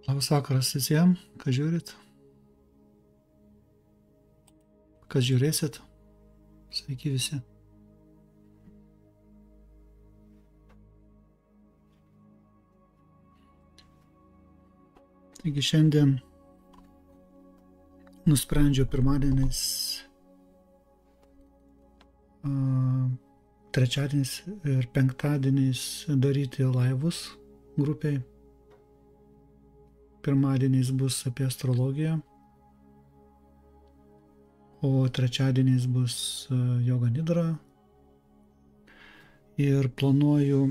Labas vakaras visiems, kas žiūrit, kas žiūrėsit. Sveiki visi. Taigi šiandien nusprendžiau pirmadieniais, trečiadieniais ir penktadieniais daryti laivus grupiai. Pirmadieniais bus apie astrologiją, o trečiadieniais bus joga nidra. Ir planuoju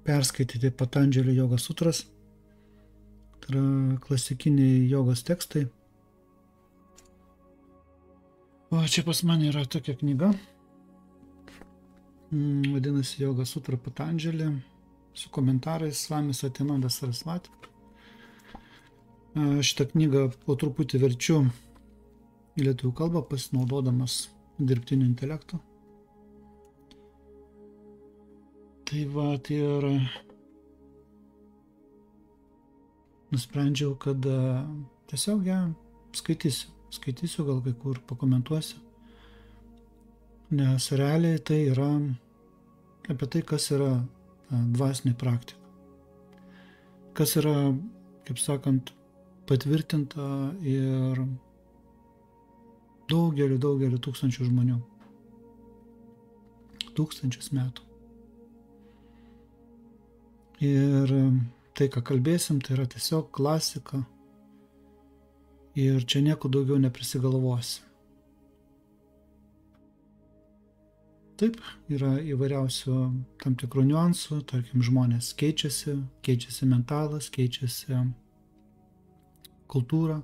perskaityti Patandželio jogos sutras. Tai yra klasikiniai jogos tekstai. O čia pas mane yra tokia knyga. Vadinasi Joga sutra Patandželį. Su komentarais Svami Satyananda Sarasvati. Šitą knygą po truputį verčiu į lietuvių kalbą, pasinaudodamas dirbtiniu intelektu. Tai va, ir nusprendžiau, kad tiesiog ją skaitysiu, gal kai kur pakomentuosiu. Nes realiai tai yra apie tai, kas yra dvasinė praktika. Kas yra, kaip sakant, patvirtinta ir daugelį tūkstančių žmonių. Tūkstančius metų. Ir tai, ką kalbėsim, tai yra tiesiog klasika. Ir čia nieko daugiau neprisigalvosi. Taip, yra įvairiausių tam tikrų niuansų, tarkim, žmonės keičiasi mentalas, keičiasi kultūra,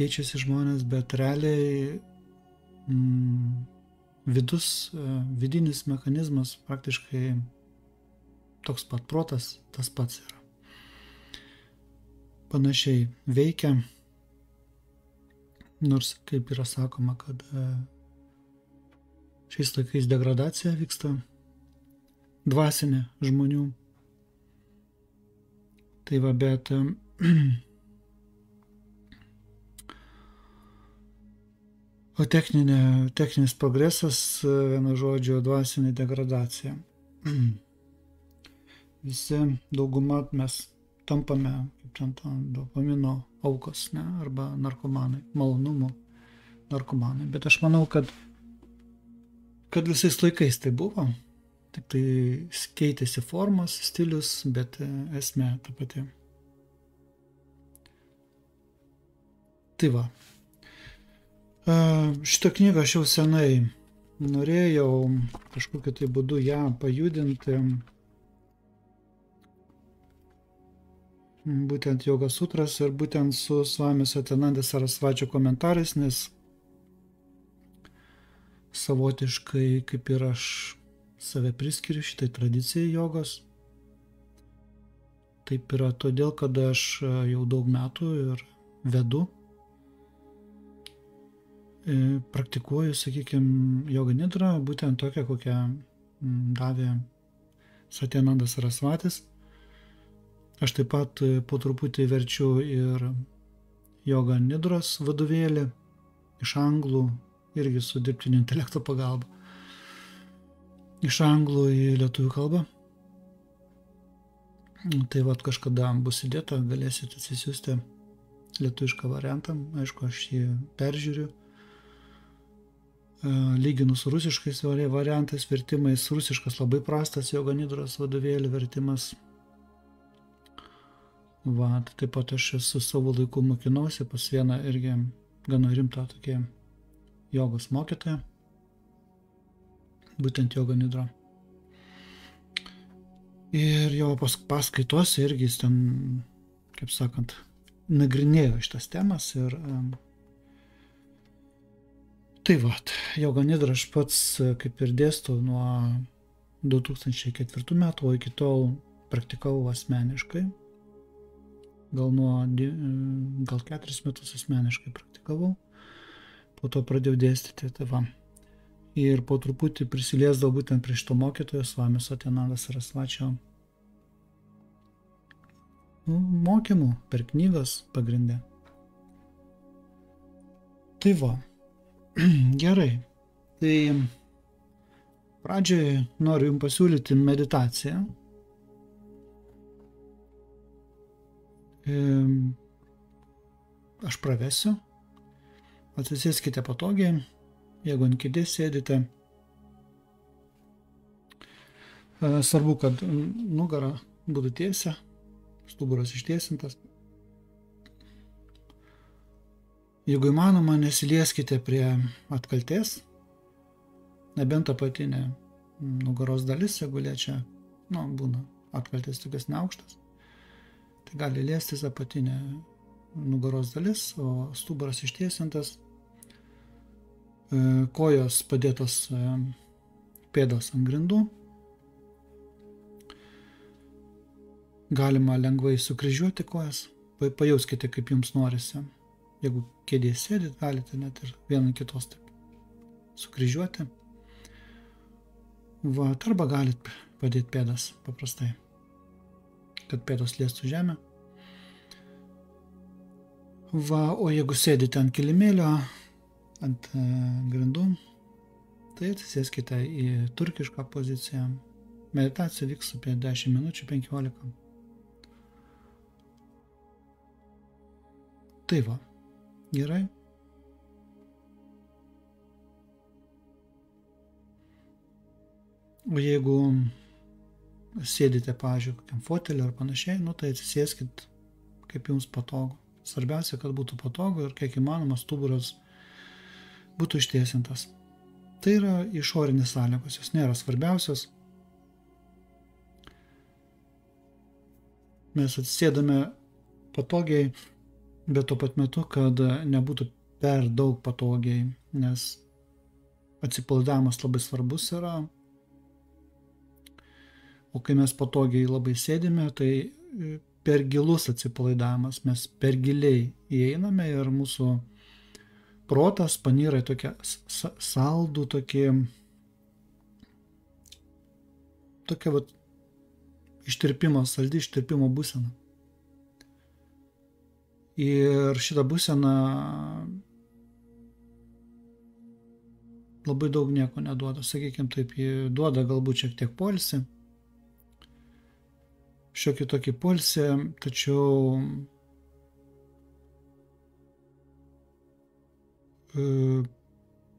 keičiasi žmonės, bet realiai vidinis mechanizmas praktiškai toks pat, protas tas pats yra. Panašiai veikia, nors kaip yra sakoma, kad šiais laikais degradacija vyksta dvasinė žmonių. Tai va, bet o techninis progresas, vienu žodžiu, dvasinė degradacija. Visi, dauguma mes tampame, kaip ten dopamino aukos, ne? Arba narkomanai, malonumų narkomanai. Bet aš manau, kad visais laikais tai buvo, tik tai keitėsi formas, stilius, bet esmė ta pati. Tai va. Šitą knygą aš jau senai norėjau kažkokiu tai būdu ją pajudinti. Būtent Joga sutras ir būtent su Svami Satyananda Sarasvačio komentarais, nes savotiškai, kaip ir aš save priskiriu šitai tradicijai jogos. Taip yra todėl, kad aš jau daug metų ir vedu, praktikuoju, sakykime, joga nidrą, būtent tokią, kokią davė Satyananda Sarasvatis. Aš taip pat po truputį verčiu ir joga nidros vadovėlį iš anglų, irgi su dirbtinio intelekto pagalba. Iš anglų į lietuvių kalbą. Tai vat kažkada bus įdėta, galėsite atsisiųsti lietuvišką variantą. Aišku, aš jį peržiūriu. Lyginu su rusiškais variantais, vertimais. Rusiškas labai prastas joga nidros vadovėlį vertimas. Va, taip pat aš esu savo laiku mokinausi pas vieną irgi gana rimtą tokį jogos mokytoją, būtent joga nidra. Ir jo paskaitose irgi jis ten, kaip sakant, nagrinėjo šitas temas ir tai va, joga nidra aš pats kaip ir dėstau nuo 2004 metų, o iki tol praktikavau asmeniškai. Gal 4 metus asmeniškai praktikavau. Po to pradėjau dėstyti, tai va. Ir po truputį prisiliesdavau būtent prie šito mokytojo, Svami Satyananda Sarasvačio mokymų, per knygas pagrindė. Tai va, gerai. Tai pradžiai noriu jums pasiūlyti meditaciją. Aš pravesiu. Atsisėskite patogiai, jeigu ant kėdės sėdite. Svarbu, kad nugara būtų tiesia, stuburas ištiesintas. Jeigu įmanoma, nesilieskite prie atkaltės, nebent apatinė nugaros dalis, jeigu liečia, būna atkaltės tokias neaukštas, tai gali liestis apatinė nugaros dalis, o stuburas ištiesintas, kojos padėtos pėdos ant grindų. Galima lengvai sukryžiuoti kojas, pajauskite, kaip jums norisi. Jeigu kėdėje sėdit, galite net ir vieną kitos taip sukryžiuoti. Arba galit padėti pėdas paprastai, kad pėdos liestų žemę. O jeigu sėdite ant kilimėlio, ant grindų, tai atsisėskite į turkišką poziciją. Meditacija vyks apie 10 minučių, 15. Tai va, gerai. O jeigu sėdite, pavyzdžiui, kokiam fotelį ar panašiai, tai atsisėskit kaip jums patogu. Svarbiausia, kad būtų patogu ir kiek įmanoma stuburas būtų ištiesintas. Tai yra išorinės sąlygos, jos nėra svarbiausios. Mes atsisėdame patogiai, bet tuo pat metu, kad nebūtų per daug patogiai, nes atsipalaidavimas labai svarbus yra. O kai mes patogiai labai sėdime, tai per gilus atsipalaidavimas, mes per giliai įeiname ir mūsų protas panyra į tokią saldų, tokia ištirpimo, saldi ištirpimo būsena. Ir šitą būseną labai daug nieko neduoda. Sakykime taip, ji duoda galbūt šiek tiek poilsį, šiokį tokį poilsį, tačiau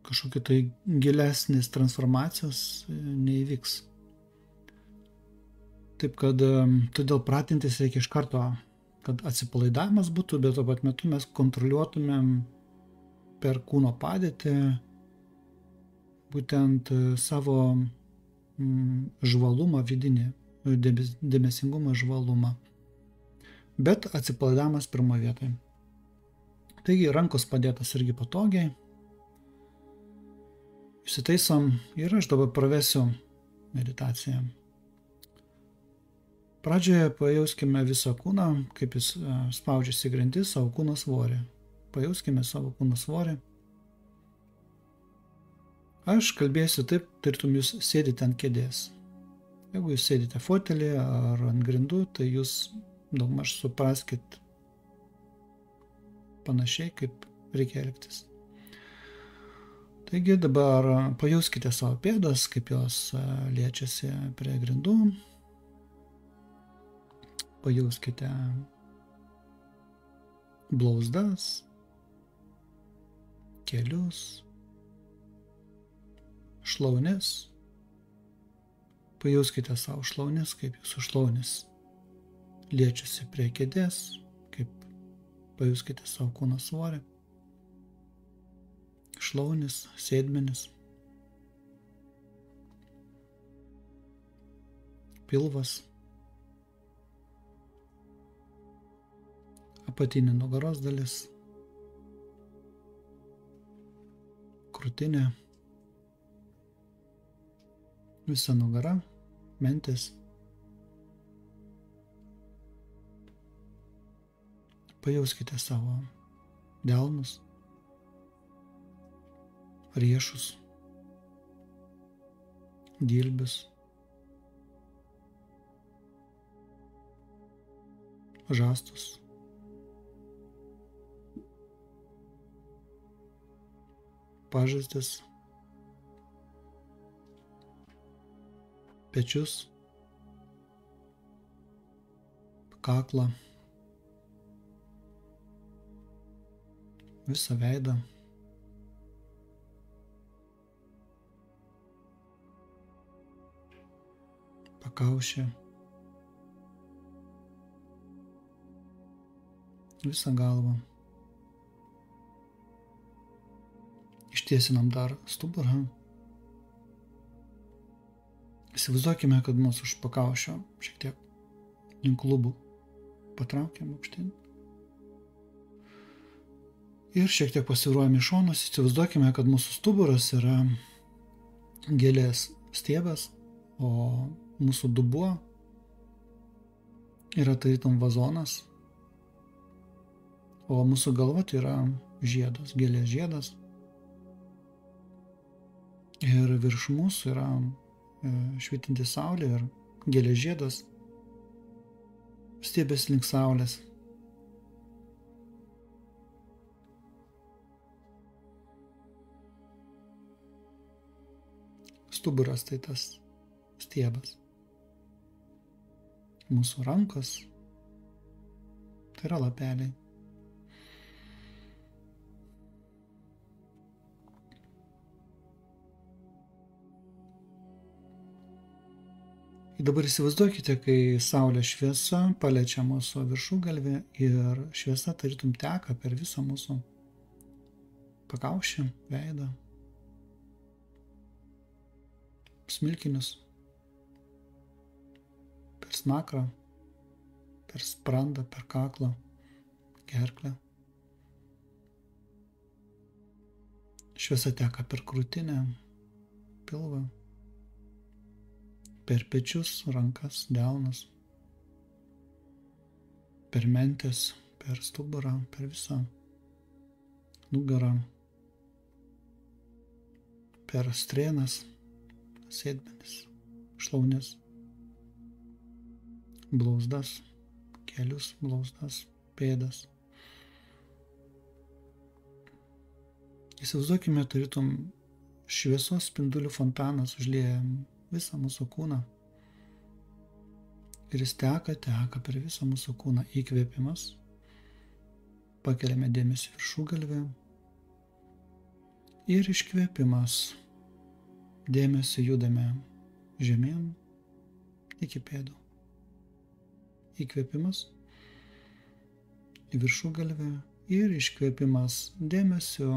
kažkokia tai gilesnės transformacijos neįvyks. Taip kad todėl pratintis reikia iš karto, kad atsipalaidavimas būtų, bet tuo pat metu mes kontroliuotumėm per kūno padėtį būtent savo žvalumą vidinį, dėmesingumą, žvalumą. Bet atsipalaidavimas pirmo vietoje. Taigi rankos padėtas irgi patogiai. Įsitaisom ir aš dabar pravesiu meditaciją. Pradžioje pajauskime visą kūną, kaip jis spaudžiasi grindis, savo kūno svorį. Pajauskime savo kūno svorį. Aš kalbėsiu taip, tartum jūs sėdite ant kėdės. Jeigu jūs sėdite fotelėje ar ant grindų, tai jūs daugmaž supraskit panašiai, kaip reikia elgtis. Taigi dabar pajauskite savo pėdas, kaip jos liečiasi prie grindų. Pajauskite blauzdas, kelius, šlaunis. Pajauskite savo šlaunis, kaip jūsų šlaunis liečiasi prie kėdės, kaip pajauskite savo kūno svorį. Šlaunis, sėdmenis, pilvas, apatinė nugaros dalis, krūtinė, visa nugara, mentis. Pajauskite savo delnus, riešus, dilbius. žastus, pažastis, pečius, kaklą, visą veidą, pakaušį, visą galvą. Ištiesinam dar stuburą. Įsivaizduokime, kad mūsų už pakaušio šiek tiek link lubų patraukiam aukštyn. Ir šiek tiek pasiruojam į šonus. Įsivaizduokime, kad mūsų stuburas yra gėlės stiebas, o mūsų dubuo yra tarytum vazonas, o mūsų galva tai yra žiedas, gėlės žiedas. Ir virš mūsų yra švytinti saulė ir gėlės žiedas stiebės link saulės. Stuburas tai tas stiebas. Mūsų rankos tai yra lapeliai. Dabar įsivaizduokite, kai saulės šviesa paliečia mūsų viršugalvį ir šviesa tarytum teka per visą mūsų pakaušį, veidą, smilkinius, per smakrą, per sprandą, per kaklą, gerklę. Šviesa teka per krūtinę, pilvą, per pečius, rankas, delnus, per mentes, per stuburą, per visą nugarą, per strėnas, sėdmenis, šlaunis, blauzdas, kelius, blauzdas, pėdas. Įsivaizduokime, tarytum šviesos spindulių fontanas užlieja visą mūsų kūną. Ir jis teka per visą mūsų kūną. Įkvėpimas. Pakeliame dėmesį viršugalvį. Ir iškvėpimas. Dėmesį judame žemyn iki pėdų. Įkvėpimas į viršugalvį ir iškvėpimas. Dėmesio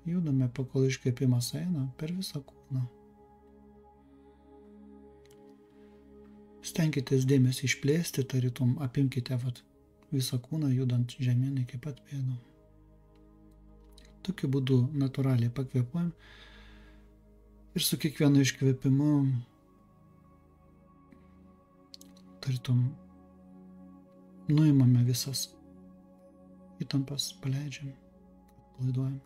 judame, pakol iškvėpimas eina per visą kūną. Stenkitės dėmesį išplėsti, tarytum apimkite visą kūną judant žemyn iki pat pėdų. Tokiu būdu natūraliai pakvėpuojam ir su kiekvienu iškvėpimu tarytum nuimame visas įtampas, paleidžiam, atpalaiduojame.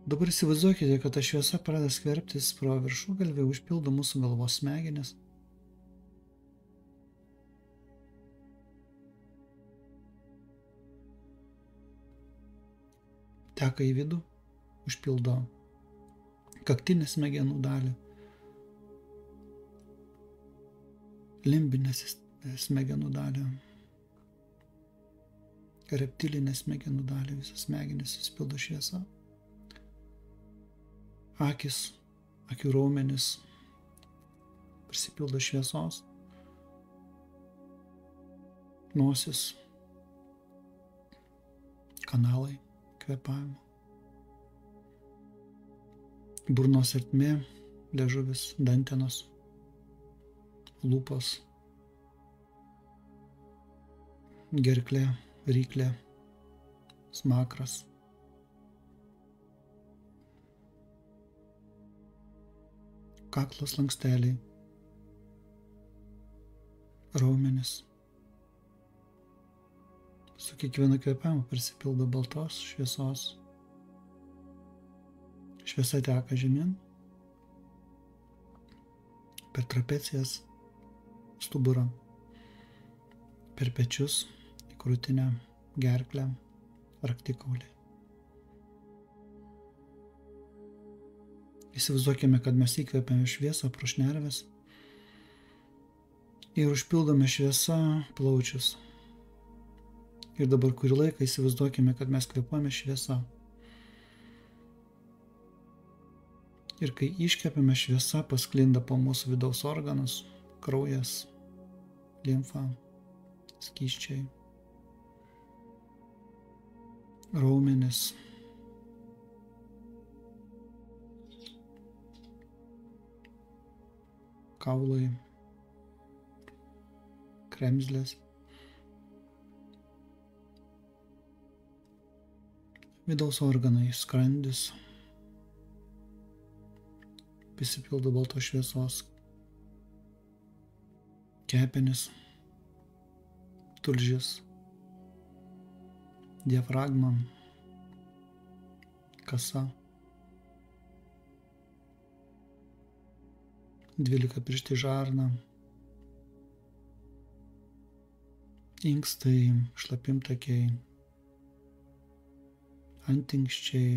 Dabar įsivaizduokite, kad ta šviesa pradeda skverbtis pro viršugalvį, užpildo mūsų galvos smegenis. Teka į vidų, užpildo kaktinę smegenų dalį, limbinę smegenų dalį, reptilinę smegenų dalį, visas smegenis užpildo šviesa. Akis, akių raumenis prisipildo šviesos, nosis, kanalai kvėpavimo, burnos ertmė, liežuvis, dantenos, lūpos, gerklė, ryklė, smakras, kaklo slanksteliai, raumenis. Su kiekvienu kvėpavimu prisipildo baltos šviesos. Šviesa teka žemyn per trapecijas, stuburą, per pečius, į krūtinę, gerklę, raktikaulį. Įsivaizduokime, kad mes įkvepiame šviesą pro šnerves ir užpildome šviesą plaučius. Ir dabar kurį laiką įsivaizduokime, kad mes kvėpuojame šviesą. Ir kai iškvepiame, šviesa pasklinda po mūsų vidaus organus, kraujas, limfa, skysčiai, raumenis, kaulai, kremzlės, vidaus organai, skrandis, prisipildo baltos šviesos, kepenys, tulžis, diafragma, kasa, 12 pirštai žarna, inkstai, šlapimtakiai, antinksčiai,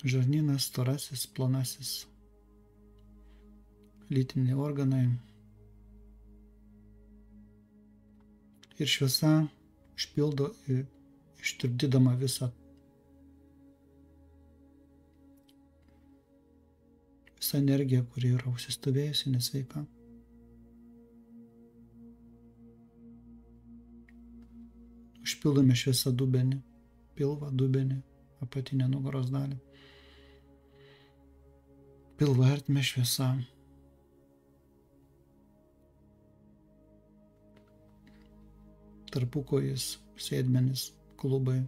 žarnynas, storasis, plonasis, lytiniai organai. Ir šviesa užpildo ištirpdydama visą energiją, kuri yra užsistovėjusi, nesveika. Užpildome šviesą dubenį, pilvą, dubenį, apatinę nugaros dalį. Pilvo ertmę šviesa. Tarpukojis, sėdmenis, klubai,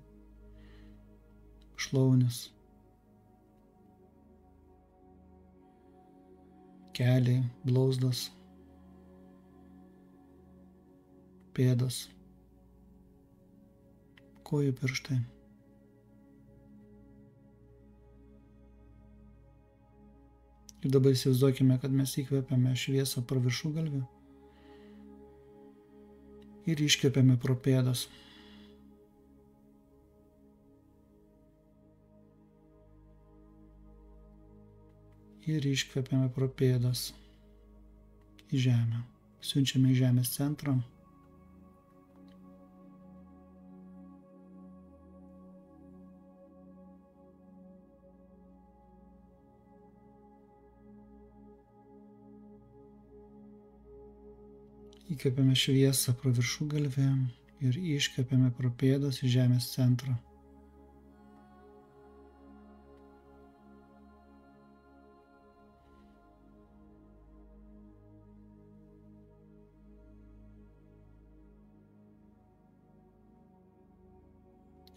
šlaunis, keliai, blauzdas, pėdos, kojų pirštai. Ir dabar įsivaizduokime, kad mes įkvepiame šviesą pro viršugalvį ir iškvepiame pro pėdas. Ir iškvepiame pro pėdas į žemę. Siunčiame į žemės centrą. Įkvepiame šviesą pro viršugalvį ir iškvepiame pro pėdas į žemės centrą.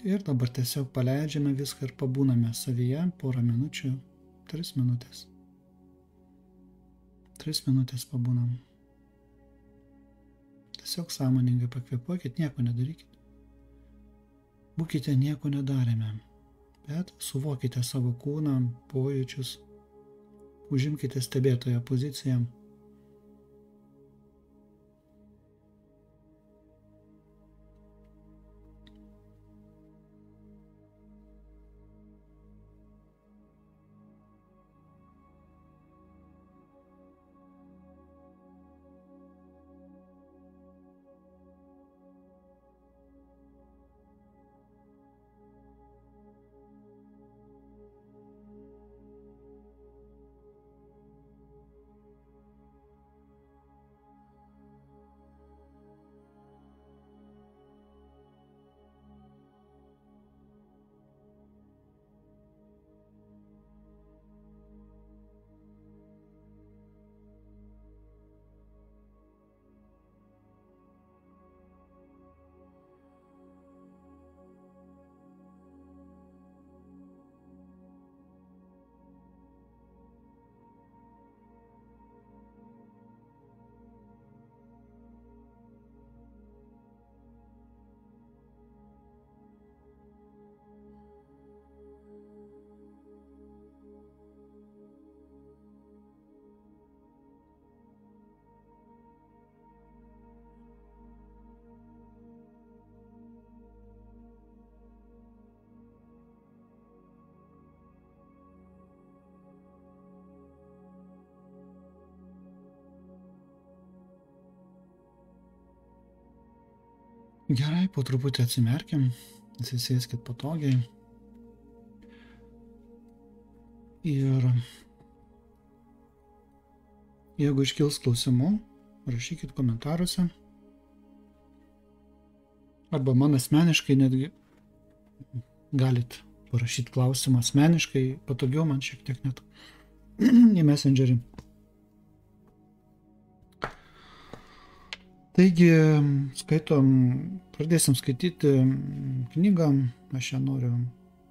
Ir dabar tiesiog paleidžiame viską ir pabūname savyje porą minučių, 3 minutės. 3 minutės pabūnam. Tiesiog sąmoningai pakvėpuokit, nieko nedarykit. Būkite nieko nedarėme, bet suvokite savo kūną, pojūčius, užimkite stebėtojo poziciją. Gerai, po truputį atsimerkim, atsisėskit patogiai. Ir jeigu iškils klausimų, rašykit komentaruose. Arba man asmeniškai netgi galit parašyti klausimą asmeniškai, patogiau man šiek tiek net į Messengerį. Taigi, pradėsim skaityti knygą, aš ją noriu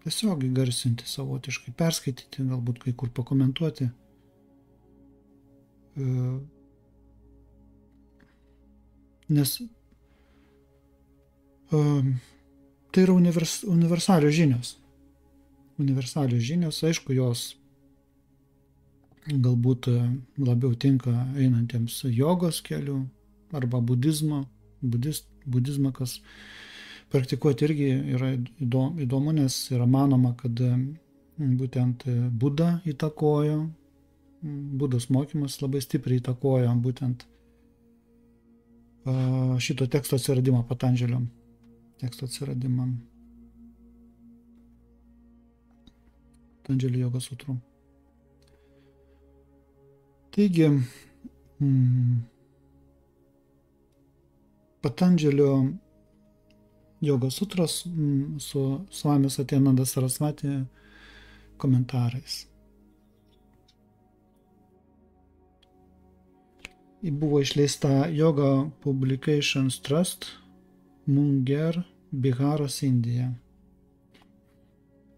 tiesiog įgarsinti savotiškai, perskaityti, galbūt kai kur pakomentuoti. Nes tai yra universalios žinios. Universalios žinios, aišku, jos galbūt labiau tinka einantiems jogos keliu, arba budizmą, kas praktikuoti irgi yra įdomu, nes yra manoma, kad būtent Buda įtakojo, Budos mokymas labai stipriai įtakojo būtent šito teksto atsiradimą, Patandželio teksto atsiradimą, Patandželio jogos sutrų. Taigi, Patandželio jogos sutros su Swami Satyananda Sarasvati komentarais. Buvo išleista Yoga Publications Trust, Munger, Biharas, Indija.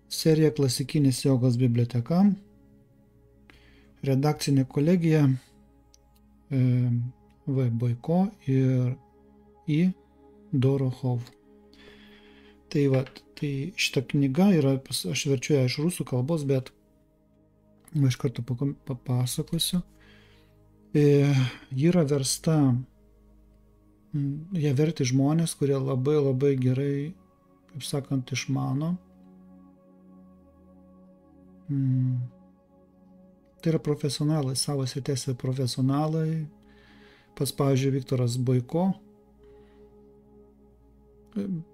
Serija Klasikinis jogos biblioteka. Redakcinė kolegija V. Boiko ir I. Dorohov. Tai šita knyga yra, aš verčiu ją iš rusų kalbos, bet iš karto papasakosiu. Ji yra versta, ją verti žmonės, kurie labai labai gerai, kaip sakant, išmano. Tai yra profesionalai, savo srityse profesionalai. Pats, pavyzdžiui, Viktoras Boiko,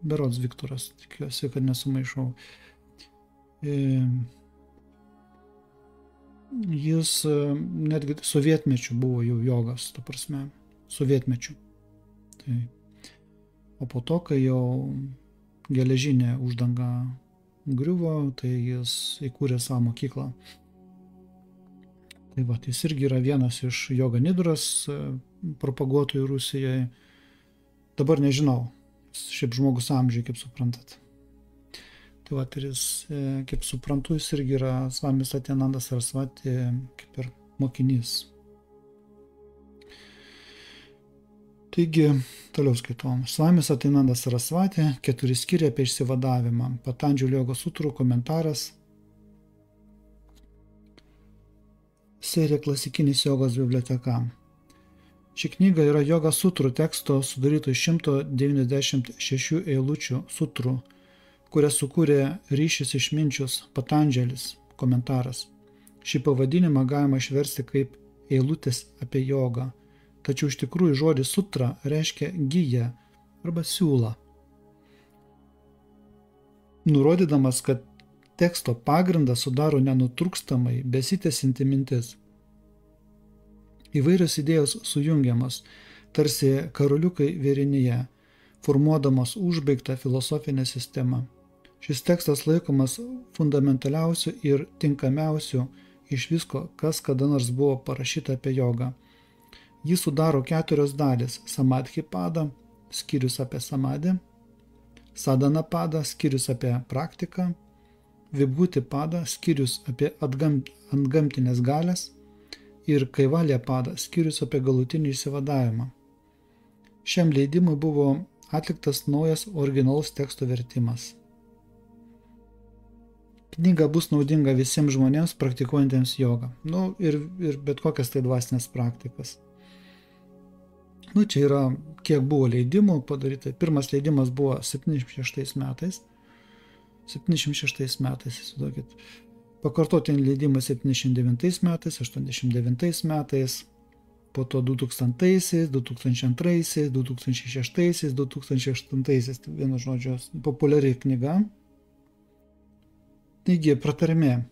berods Viktoras, tikiuosi, kad nesumaišau. Jis netgi sovietmečiu buvo jau jogas, ta prasme, sovietmečiu. Tai, o po to, kai jau geležinė uždanga griuvo, tai jis įkūrė savo mokyklą. Tai jis irgi yra vienas iš joga nidros propaguotojų Rusijoje. Dabar nežinau, šiaip žmogus amžiai, kaip suprantat. Tai ir jis, kaip suprantu, jis irgi yra Swami Satyananda Sarasvati kaip ir mokinys. Taigi, toliau skaitom. Swami Satyananda Sarasvati, 4 skyriai apie išsivadavimą. Patandželio jogos sutrų komentaras. Serija Klasikinis jogos biblioteka. Ši knyga yra joga sutrų teksto sudaryto iš 196 eilučių sutrų, kurias sukūrė Ryšis išminčius Patandželis, komentaras. Šį pavadinimą galima išversti kaip eilutės apie jogą, tačiau iš tikrųjų žodis sutra reiškia giją arba siūlą. Nurodydamas, kad teksto pagrindą sudaro nenutrūkstamai besitęsianti mintis. Įvairios idėjos sujungiamos, tarsi karoliukai vėrinyje, formuodamos užbaigtą filosofinę sistemą. Šis tekstas laikomas fundamentaliausiu ir tinkamiausiu iš visko, kas kada nors buvo parašyta apie jogą. Jį sudaro 4 dalis – samadhi pada, skyrius apie samadį, sadhana pada, skyrius apie praktiką, vibhuti pada, skyrius apie antgamtinės galias ir kaivalya pada, skyrius apie galutinį išsivadavimą. Šiam leidimui buvo atliktas naujas originalus teksto vertimas. Knyga bus naudinga visiems žmonėms praktikuojantiems jogą. Ir bet kokias tai dvasinės praktikas. Čia yra, kiek buvo leidimų padaryta. Pirmas leidimas buvo 76 metais. 76 metais, įsivaizduokit. Pakartotinį leidimą 79 metais, 89 metais. po to 2000-aisiais, 2002-aisiais, 2006-aisiais, 2008-aisiais. Tai vienu žodžiu, populiari knyga. Taigi, pratarmė.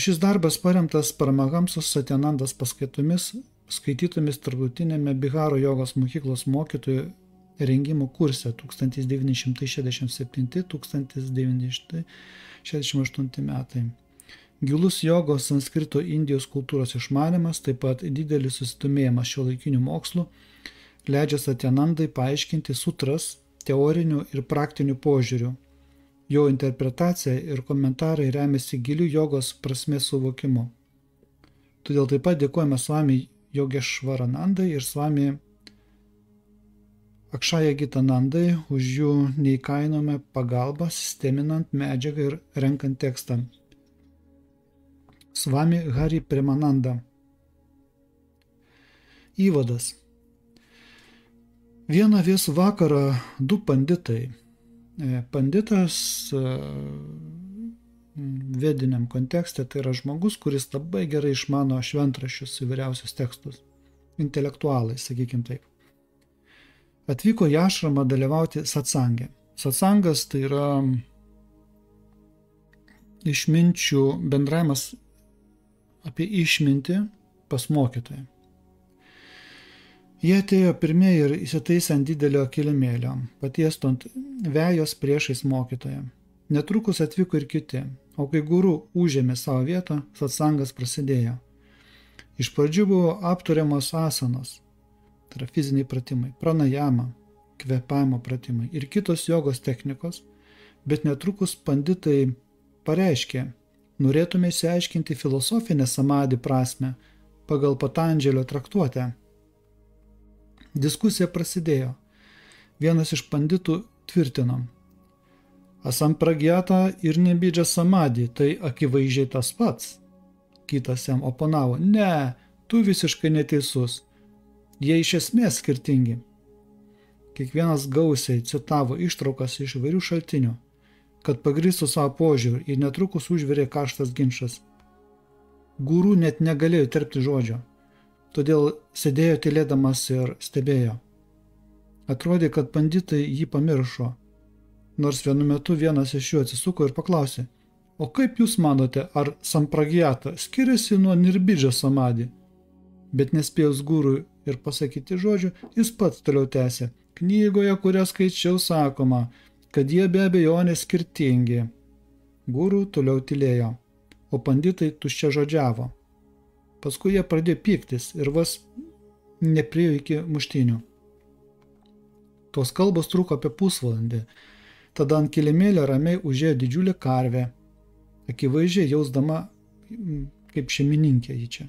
Šis darbas paremtas Paramahamsos Satyanandos paskaitomis, skaitytomis tarptautinėme Biharo jogos mokyklos mokytojų rengimo kurse 1967-1968 metai. Gilus jogos, sanskrito, Indijos kultūros išmanimas, taip pat didelis susidomėjimas šiuolaikiniu mokslu leidžia Satyanandai paaiškinti sutras teoriniu ir praktiniu požiūriu. Jo interpretacija ir komentarai remiasi giliu jogos prasmės suvokimu. Todėl taip pat dėkojame Swami Yogeshwaranandai ir Swami Akshaya Gitanandai už jų neįkainomą pagalbą sisteminant medžiagą ir renkant tekstą. Swami Hari Premananda. Įvadas. Vieną vėsų vakarą du panditai. Panditas vediniam kontekste tai yra žmogus, kuris labai gerai išmano šventraščius įvairiausius tekstus. Intelektualai, sakykim taip. Atvyko į ašramą dalyvauti satsangę. Satsangas tai yra išminčių bendravimas apie išmintį pas mokytoją. Jie atėjo pirmieji ir įsitaisė ant didelio kilimėlio, patiesto ant vejos priešais mokytoją. Netrukus atvyko ir kiti, o kai guru užėmė savo vietą, satsangas prasidėjo. Iš pradžių buvo aptariamos asanos, tai yra fiziniai pratimai, pranajama, kvėpavimo pratimai ir kitos jogos technikos, bet netrukus panditai pareiškė, norėtume išsiaiškinti filosofinę samadį prasmę pagal Patandželio traktuotę. Diskusija prasidėjo. Vienas iš panditų tvirtino: Asampragyata ir nebidža samadį, tai akivaizdžiai tas pats. Kitas jam oponavo: ne, tu visiškai neteisus. Jie iš esmės skirtingi. Kiekvienas gausiai citavo ištraukas iš įvairių šaltinių, kad pagrįstų savo požiūrį, ir netrukus užvirė karštas ginčas. Guru net negalėjo terpti žodžio. Todėl sėdėjo tylėdamas ir stebėjo. Atrodė, kad panditai jį pamiršo, nors vienu metu vienas iš jų atsisuko ir paklausė: o kaip jūs manote, ar sampragyata skiriasi nuo nirbidža samadį? Bet nespėjus gurui ir pasakyti žodžių, jis pats toliau tęsė: knygoje, kurią skaičiau, sakoma, kad jie be abejonės skirtingi. Guru toliau tylėjo, o panditai tuščiažodžiavo. Paskui jie pradėjo pyktis ir vos nepriėjo iki muštynių. Tos kalbos truko apie pusvalandį. Tada ant kilimėlio ramiai užėjo didžiulė karvė, akivaizdžiai jausdama kaip šeimininkė jį čia.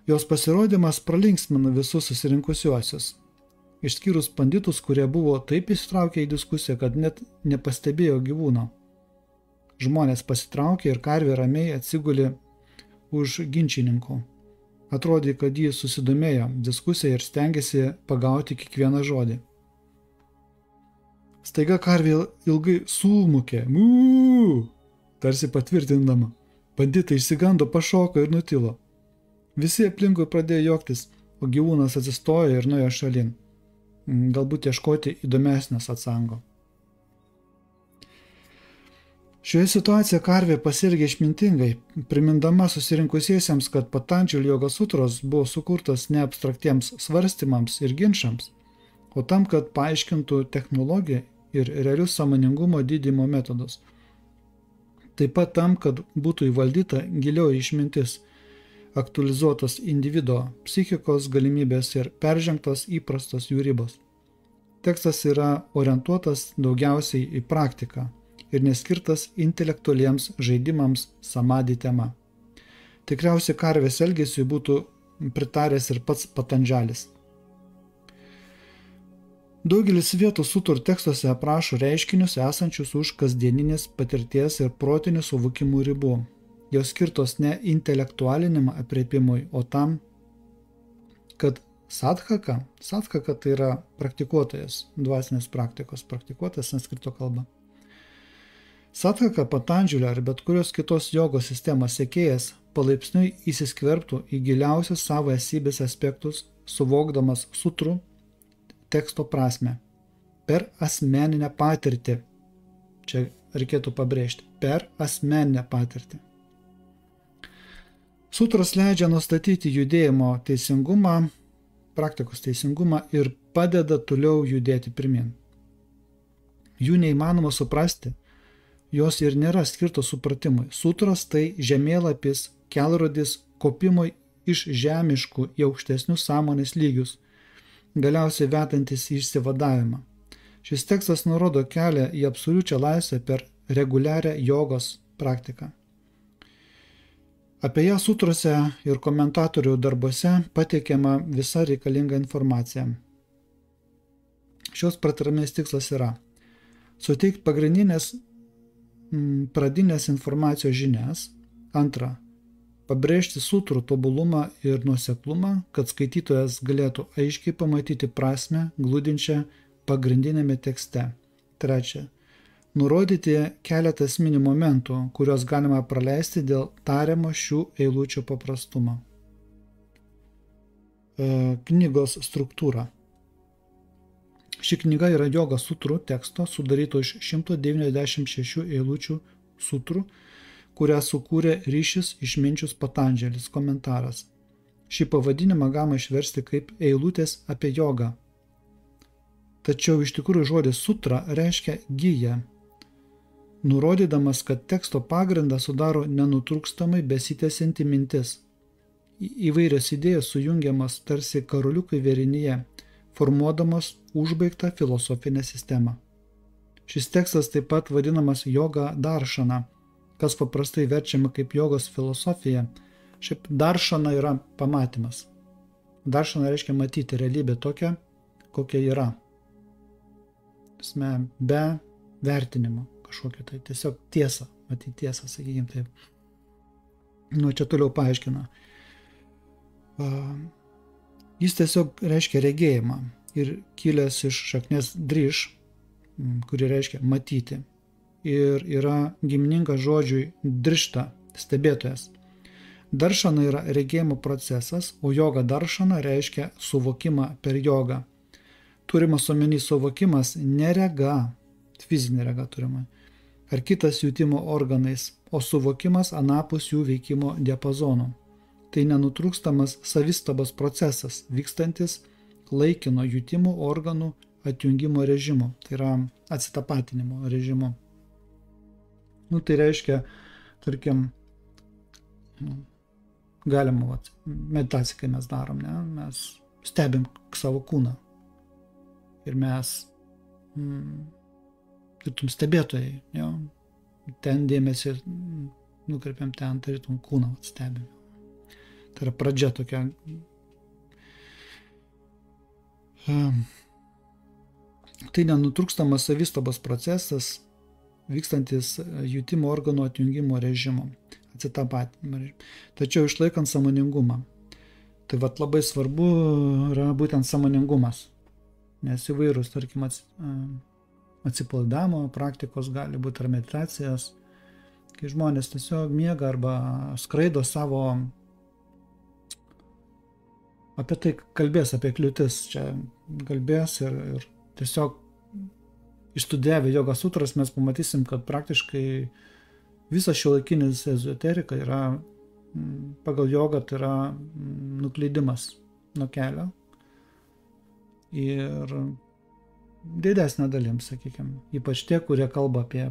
Jos pasirodymas pralinksmino visus susirinkusiuosius, išskyrus panditus, kurie buvo taip įsitraukę į diskusiją, kad net nepastebėjo gyvūno. Žmonės pasitraukė ir karvė ramiai atsigulė už ginčininkų. Atrodė, kad jį susidomėjo diskusiją ir stengėsi pagauti kiekvieną žodį. Staiga karvė ilgai sumukė, tarsi patvirtindama. Banditai išsigando, pašoko ir nutilo. Visi aplinkui pradėjo juoktis, o gyvūnas atsistojo ir nuėjo šalin. Galbūt ieškoti įdomesnės atsango. Šioje situacijoje karvė pasielgė išmintingai, primindama susirinkusiesiems, kad Patandželio jogos sutros buvo sukurtas ne abstraktiems svarstymams ir ginčams, o tam, kad paaiškintų technologiją ir realius sąmoningumo didinimo metodus. Taip pat tam, kad būtų įvaldyta gilioji išmintis, aktualizuotos individo psichikos galimybės ir peržengtos įprastos jų ribos. Tekstas yra orientuotas daugiausiai į praktiką ir neskirtas intelektualiems žaidimams samadhi tema. Tikriausiai karvės elgesiui būtų pritaręs ir pats Patandželis. Daugelis vietų sutur tekstuose aprašo reiškinius esančius už kasdieninės patirties ir protinių suvokimų ribų. Jos skirtos ne intelektualiniam aprėpimui, o tam, kad sadhaka tai yra praktikuotojas, dvasinės praktikos praktikuotojas sanskrito kalba. Sadhaka, Patandželio ar bet kurios kitos jogos sistemos sekėjas palaipsniui įsiskverbtų į giliausius savo esybės aspektus, suvokdamas sutrų teksto prasme per asmeninę patirtį. Čia reikėtų pabrėžti, per asmeninę patirtį. Sutros leidžia nustatyti judėjimo teisingumą, praktikos teisingumą ir padeda toliau judėti pirmin. Jų neįmanoma suprasti, jos ir nėra skirtos supratimui. Sutros tai žemėlapis, kelrodis kopimui iš žemiškų į aukštesnius sąmonės lygius, galiausiai vedantis į išsivadavimą. Šis tekstas nurodo kelią į absoliučią laisvę per reguliarią jogos praktiką. Apie ją sutrose ir komentatorių darbuose pateikiama visa reikalinga informacija. Šios pratarmės tikslas yra suteikti pagrindinės pradinės informacijos žinias. Antra, pabrėžti sutrų tobulumą ir nuoseklumą, kad skaitytojas galėtų aiškiai pamatyti prasmę glūdinčią pagrindinėme tekste. Trečia, nurodyti keletą esminių momentų, kuriuos galima praleisti dėl tariamo šių eilučių paprastumo. Knygos struktūra. Ši knyga yra joga sutrų teksto sudaryto iš 196 eilučių sutrų, kurią sukūrė Ryšis Išminčius Patandželis, komentaras. Šį pavadinimą galima išversti kaip eilutės apie jogą. Tačiau iš tikrųjų žodis sutra reiškia giją, nurodydamas, kad teksto pagrindą sudaro nenutrūkstamai besitęsianti mintis. Įvairios idėjos sujungiamas tarsi karoliukai vėrinyje, formuodamos užbaigtą filosofinę sistemą. Šis tekstas taip pat vadinamas joga daršana, kas paprastai verčiama kaip jogos filosofija. Šiaip daršana yra pamatymas. Daršana reiškia matyti realybę tokią, kokia yra. Be vertinimo kažkokia tai tiesiog tiesa, matyti tiesą, sakykim taip. Čia toliau paaiškina. Jis tiesiog reiškia regėjimą ir kilęs iš šaknies driš, kuri reiškia matyti. Ir yra giminingas žodžiui drišta, stebėtojas. Daršana yra regėjimo procesas, o joga daršana reiškia suvokimą per jogą. Turimas omeny suvokimas ne rega, fizinė rega turima, ar kitas jutimo organais, o suvokimas anapus jų veikimo diapazonų. Tai nenutrūkstamas savistabos procesas, vykstantis laikino jutimo organų atjungimo režimu, tai yra atsitapatinimo režimu. Tai reiškia, tarkim, galima, meditaciją, kai mes darom, mes stebim savo kūną. Ir mes, tarytum stebėtojai, ten dėmesį nukreipiam ten, tarytum kūną stebim. Tai yra pradžia tokia. Tai nenutrūkstamas savistabos procesas, vykstantis jutimo organų atjungimo režimo, atsitapatinimo režimo. Tačiau išlaikant sąmoningumą. Tai labai svarbu yra būtent sąmoningumas. Nes įvairūs, tarkim, atsipalaidavimo praktikos gali būti ar meditacijos, kai žmonės tiesiog miega arba skraido savo, apie tai kalbės, apie kliūtis, čia kalbės ir tiesiog išstudijavę joga sutras mes pamatysim, kad praktiškai visas šiuolaikinis ezoterika yra, pagal jogą tai yra nuklydimas nuo kelio. Ir didesnė dalim, sakykime, ypač tie, kurie kalba apie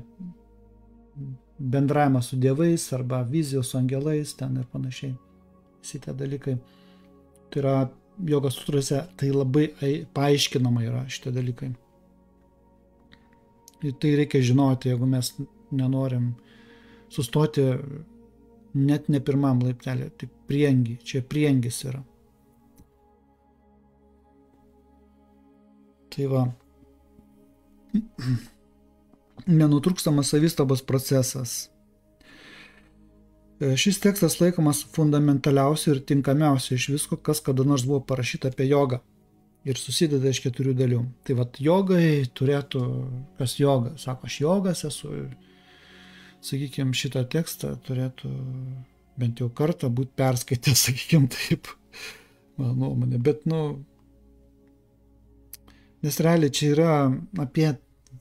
bendravimą su dievais arba vizijos su angelais ten ir panašiai. Visi tie dalykai. Tai yra jogos sutrose, tai labai paaiškinama yra šitie dalykai. Ir tai reikia žinoti, jeigu mes nenorim sustoti net ne pirmam laiptelį, tik prieangy, čia prieangis yra. Tai va, nenutrūkstamas savistabos procesas. Šis tekstas laikomas fundamentaliausiu ir tinkamiausiu iš visko, kas kada nors buvo parašyta apie jogą ir susideda iš 4 dalių. Tai va, jogai turėtų, kas joga, sako, aš jogas esu, sakykime, šitą tekstą turėtų bent jau kartą būt perskaitęs, sakykim taip, mano nuomonė. Bet, nes realiai čia yra apie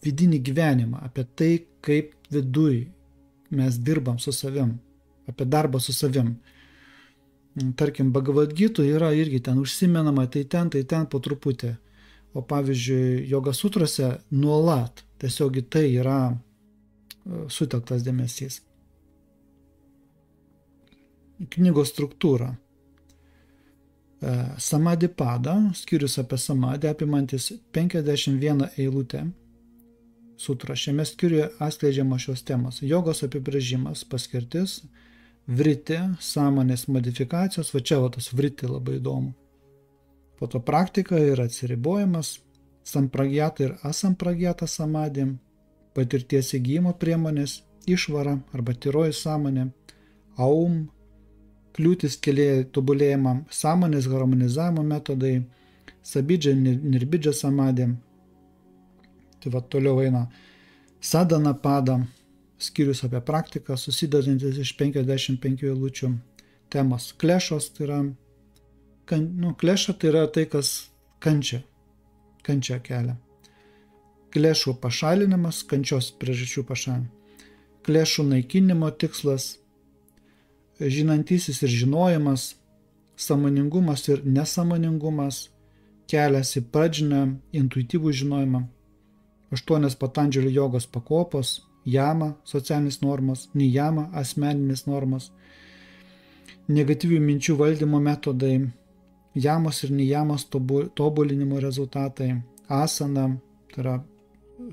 vidinį gyvenimą, apie tai, kaip viduj mes dirbam su savim, apie darbą su savim. Tarkim, Bhagavad Gita yra irgi ten užsimenama, tai ten po truputį. O pavyzdžiui, Joga sutrose nuolat tiesiog į tai yra sutelktas dėmesys. Knygos struktūra. Samadipada, skyrius apie samadį, apimantis 51 eilutę sutra. Šiame skyriuje atskleidžiamos šios temos. Jogos apibrėžimas, paskirtis, vriti, sąmonės modifikacijos, va čia tas vriti labai įdomu. Po to praktika ir atsiribojimas, sampragyata ir asampragyata samadė, patirties įgyjimo priemonės, išvara arba tyroji sąmonė, aum, kliūtis kelyje tobulėjimam, sąmonės harmonizavimo metodai, sabidžia, nirbidžia samadė. Tai va toliau eina sadana pada, skyrius apie praktiką, susidedantis iš 55 eilučių temos. Klešos, tai yra klėša tai yra tai, kas kančią kelia. Klėšų pašalinimas, kančios priežasčių pašalinimas. Klėšų naikinimo tikslas, žinantysis ir žinojimas, sąmoningumas ir nesąmoningumas, kelias į pradžinę, intuityvų žinojimą, 8 Patandželio jogos pakopos, jama, socialinis normas, nijama, asmeninis normas, negatyvių minčių valdymo metodai, jamos ir nijamos tobulinimo rezultatai, asana, tai yra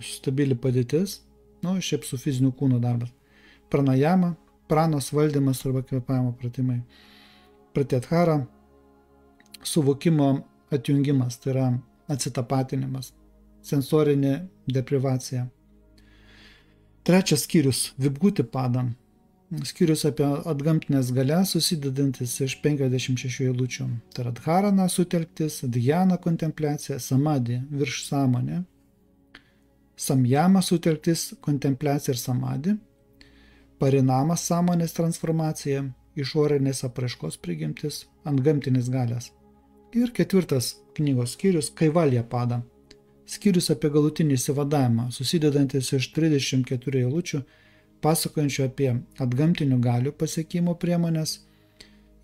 stabili padėtis, šiaip su fiziniu kūno darbas, pranajama, pranos valdymas arba kvėpavimo pratimai, pratyadhara, suvokimo atjungimas, tai yra atsitapatinimas, sensorinė deprivacija. 3 skyrius, vibhuti pada, skyrius apie atgamtinės galias, susidedantis iš 56 eilučių. Tai yra dharana sutelktis, dhyana kontempliacija, samadhi virš sąmonė, samjama sutelktis, kontempliacija ir samadhi, parinamas sąmonės transformacija, išorinės apraiškos prigimtis, antgamtinis galias. Ir 4 knygos skyrius, kaivalja pada, skyrius apie galutinį įsivadavimą, susidedantis iš 34 eilučių, pasakojančių apie atgamtinių galių pasiekimo priemonės,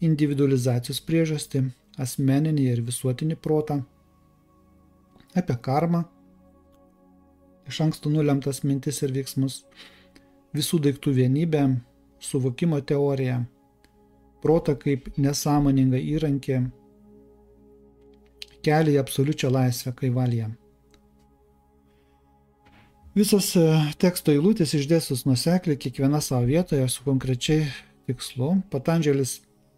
individualizacijos priežastį, asmeninį ir visuotinį protą, apie karmą, iš anksto nulemtas mintis ir veiksmus, visų daiktų vienybę, suvokimo teoriją, protą kaip nesąmoningą įrankį, kelią į absoliučią laisvę kaivalją. Visos teksto eilutės išdėstos nuosekliai, kiekviena savo vietoje su konkrečiai tikslu. Patandželis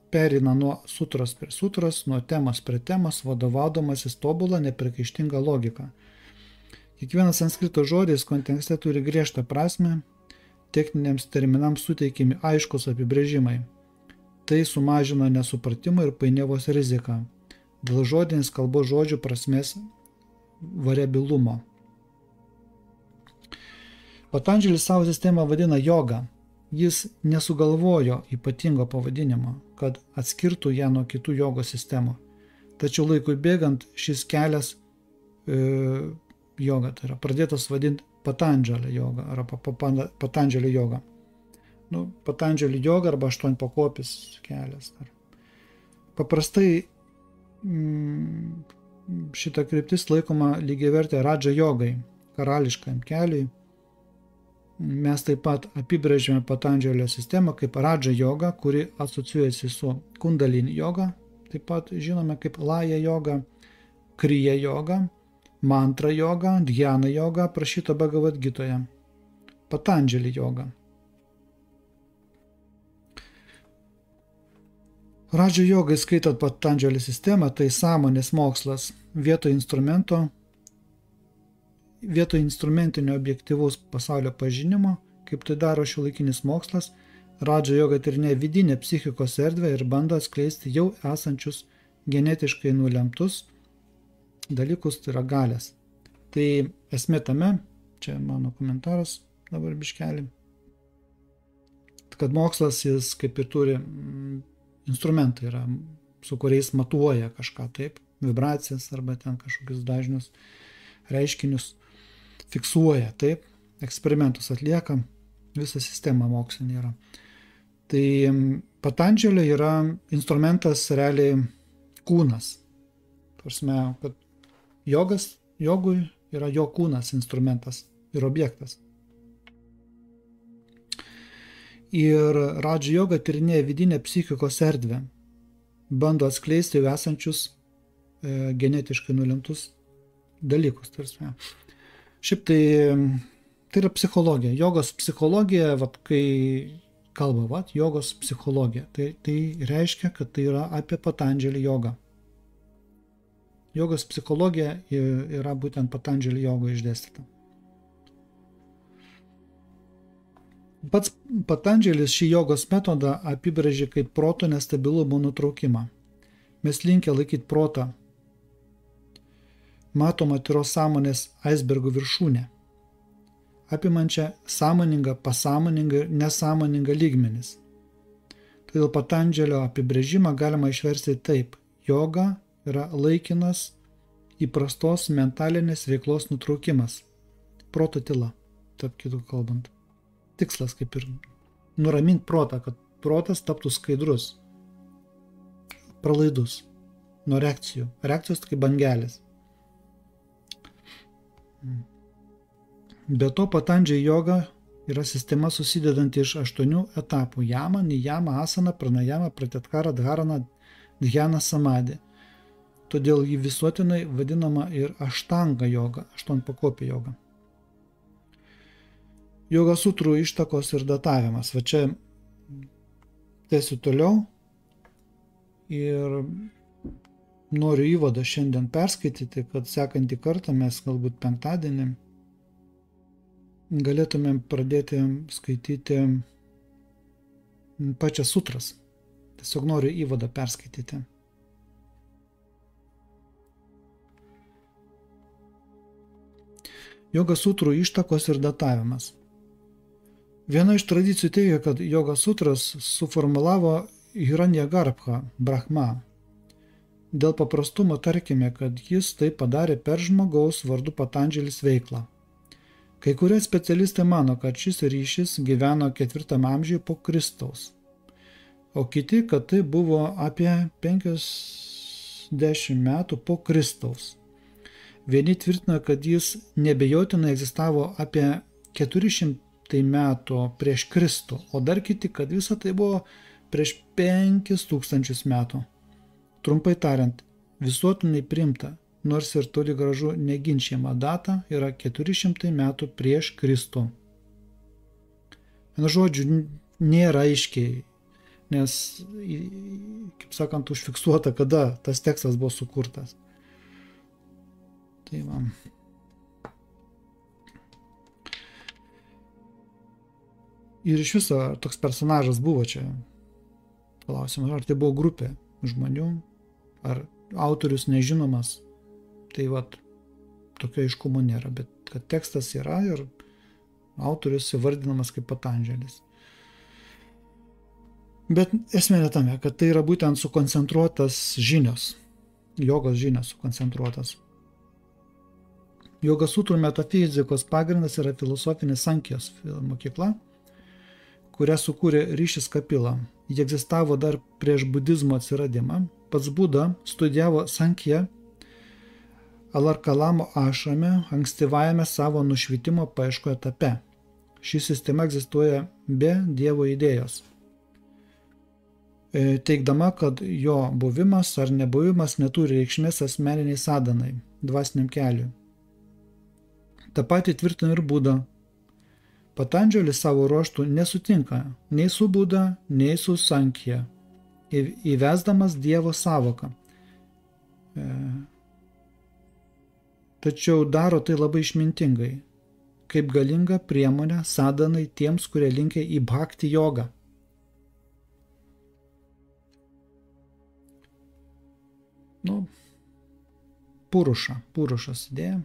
perina nuo sutros prie sutros, nuo temos prie temos, vadovaudamasis tobulą nepriekaištingą logiką. Kiekvienas sanskrito žodis kontekste turi griežtą prasmę, techniniams terminams suteikiami aiškus apibrėžimai. Tai sumažina nesupratimo ir painiavos riziką dėl žodinės kalbos žodžių prasmės variabilumo. Patandželis savo sistemą vadina joga. Jis nesugalvojo ypatingo pavadinimo, kad atskirtų ją nuo kitų jogos sistemų. Tačiau laikui bėgant šis kelias joga, tai yra pradėtas vadinti Patandželio joga arba Patandželio joga. Patandželio joga arba 8-pakopis kelias. Paprastai šita kryptis laikoma lygiavertė Radža jogai, karališkam keliui. Mes taip pat apibrėžėme Patandželio sistemą kaip Radža joga, kuri asocijuojasi su Kundalini joga, taip pat žinome kaip Laja joga, Kriya joga, Mantra joga, Dhyana joga, aprašyta Bhagavad Gitoje, Patandželi joga. Radža jogai, skaitant Patandželio sistemą, tai sąmonės mokslas vietoj instrumentinio objektyvaus pasaulio pažinimo, kaip tai daro šiuolaikinis mokslas, Radža joga tyrinėja vidinę psichikos erdvę ir bando atskleisti jau esančius genetiškai nulemtus dalykus, tai yra galias. Tai esmė tame, čia mano komentaras dabar biškelį, kad mokslas jis kaip ir turi instrumentai yra, su kuriais matuoja kažką, taip, vibracijas arba ten kažkokius dažnius reiškinius fiksuoja, taip, eksperimentus atlieka, visa sistema mokslinė yra. Tai Patandželio yra instrumentas realiai kūnas. Prasme, kad jogui yra jo kūnas instrumentas ir objektas. Ir Radža joga tyrinėja vidinę psichikos erdvę, bando atskleisti jau esančius genetiškai nulemtus dalykus. Tarsi. Šiaip tai yra psichologija. Jogos psichologija, kai kalba, jogos psichologija, tai reiškia, kad tai yra apie Patandželį jogą. Jogos psichologija yra būtent Patandželį jogo išdėstyta. Pats Patandželis šį jogos metodą apibrėžė kaip proto nestabilumo nutraukimą. Mes linkę laikyti protą matomą tyros sąmonės aisbergo viršūnę, apimančią sąmoningą, pasąmoningą ir nesąmoningą lygmenis. Todėl Patandželio apibrėžimą galima išversti taip: joga yra laikinas įprastos mentalinės veiklos nutraukimas, proto tyla, tarp kitų kalbant. Tikslas kaip ir nuraminti protą, kad protas taptų skaidrus, pralaidus nuo reakcijų. Reakcijos kaip bangelės. Be to, Patandželio joga yra sistema susidedanti iš 8 etapų: jama, niyama, asana, pranayama, pratyatkara, dharana, dhyana, samadhi. Todėl jį visuotinai vadinama ir aštanga joga, 8-pakopė joga. Joga sutrų ištakos ir datavimas. Va čia tęsiu toliau ir noriu įvadą šiandien perskaityti, kad sekantį kartą mes galbūt penktadienį galėtumėm pradėti skaityti pačias sutras. Tiesiog noriu įvadą perskaityti. Joga sutrų ištakos ir datavimas. Viena iš tradicijų teigia, kad joga sutras suformulavo Hiranyagarbha Brahma. Dėl paprastumo tarkime, kad jis tai padarė per žmogaus vardu Patandželis veiklą. Kai kurie specialistai mano, kad šis ryšys gyveno 4 amžiuje po Kristaus, o kiti, kad tai buvo apie 50 metų po Kristaus. Vieni tvirtina, kad jis nebejotinai egzistavo apie 400 metų prieš Kristų, o dar kiti, kad visa tai buvo prieš 5000 metų. Trumpai tariant, visuotinai priimta, nors ir toli gražu neginčiama data yra 400 metų prieš Kristų. Vienu žodžiu, nėra aiškiai, nes, kaip sakant, užfiksuota, kada tas tekstas buvo sukurtas. Tai va. Ir iš viso toks personažas buvo čia. Klausimas, ar tai buvo grupė žmonių, ar autorius nežinomas. Tai vat, tokio aiškumo nėra, bet kad tekstas yra ir autorius įvardinamas kaip Patandželis. Bet esmė ne tame, kad tai yra būtent sukoncentruotas žinios, jogos žinios sukoncentruotas. Joga sutrų metafizikos pagrindas yra filosofinė Sankhijos mokykla, kurią sukūrė Rišis Kapila. Ji egzistavo dar prieš budizmo atsiradimą. Pats Buda studijavo Sankhiją Alarkalamo ašrame ankstyvajame savo nušvitimo paieško etape. Ši sistema egzistuoja be Dievo idėjos, teigdama, kad jo buvimas ar nebuvimas neturi reikšmės asmeniniai sadanai, dvasiniam keliui. Ta pati tvirtina ir Buda. Patandželis savo ruožtų nesutinka nei su Buda, nei su Sankhija, įvesdamas Dievo sąvoką. Tačiau daro tai labai išmintingai, kaip galinga priemonė sadanai tiems, kurie linkia į bhakti jogą. Purušas idėja,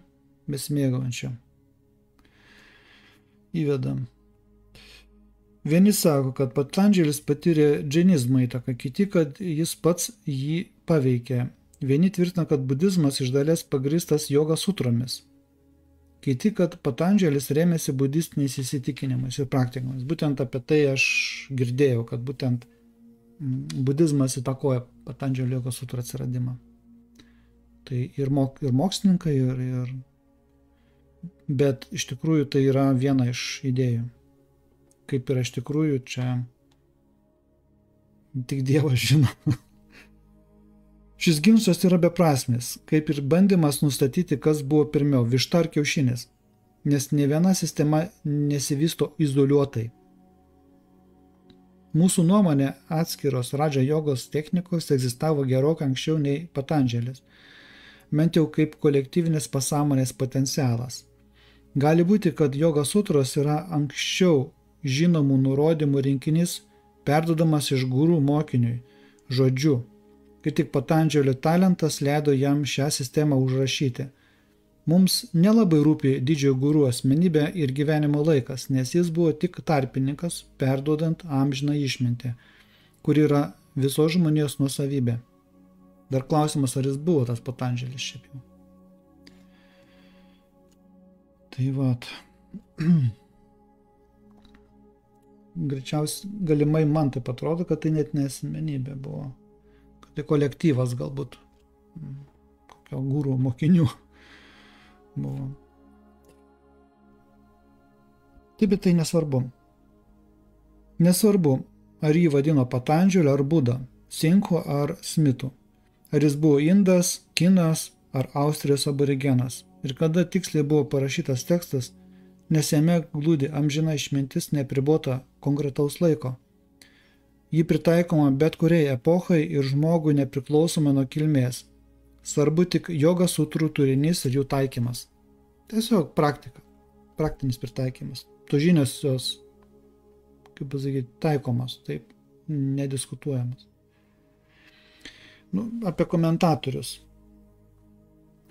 besimėgaujančia. Įvedam. Vieni sako, kad Patandželis patyrė džinizmo įtaką, kiti, kad jis pats jį paveikė. Vieni tvirtina, kad budizmas iš dalies pagrįstas joga sutromis. Kiti, kad Patandželis rėmėsi budistiniais įsitikinimais ir praktikomis. Būtent apie tai aš girdėjau, kad būtent budizmas įtakoja Patandželio jogos sutrų atsiradimą. Tai ir mokslininkai, bet iš tikrųjų tai yra viena iš idėjų. Kaip yra iš tikrųjų, čia tik Dievas žino. Šis ginčas yra beprasmis, kaip ir bandymas nustatyti, kas buvo pirmiau, višta ar kiaušinis, nes nė viena sistema nesivysto izoliuotai. Mūsų nuomonė atskiros Radža jogos technikos egzistavo gerokai anksčiau nei Patandželis, bent jau kaip kolektyvinės pasąmonės potencialas. Gali būti, kad joga sutros yra anksčiau žinomų nurodymų rinkinys perduodamas iš guru mokiniui, žodžiu, kai tik Patandželio talentas leido jam šią sistemą užrašyti. Mums nelabai rūpi didžiojo guru asmenybė ir gyvenimo laikas, nes jis buvo tik tarpininkas, perduodant amžiną išmintį, kur yra visos žmonijos nuosavybė. Dar klausimas, ar jis buvo tas Patandželis šiaip jau. Tai vat. Greičiausiai galimai man taip atrodo, kad tai net ne asmenybė buvo. Kad tai kolektyvas galbūt kokio guru mokinių buvo. Taip, bet tai nesvarbu. Nesvarbu, ar jį vadino Patandželiu ar Buda, Sinku ar Smitu. Ar jis buvo indas, kinas ar Austrijos aborigenas. Ir kada tiksliai buvo parašytas tekstas, nes jame glūdi amžina išmintis nepribota konkretaus laiko. Ji pritaikoma bet kuriai epochai ir žmogui nepriklausomai nuo kilmės. Svarbu tik joga sutrų turinys ir jų taikymas. Tiesiog praktika, praktinis pritaikymas. To žinios jos, kaip pasakyti, taikomos, taip, nediskutuojamas. Apie komentatorius.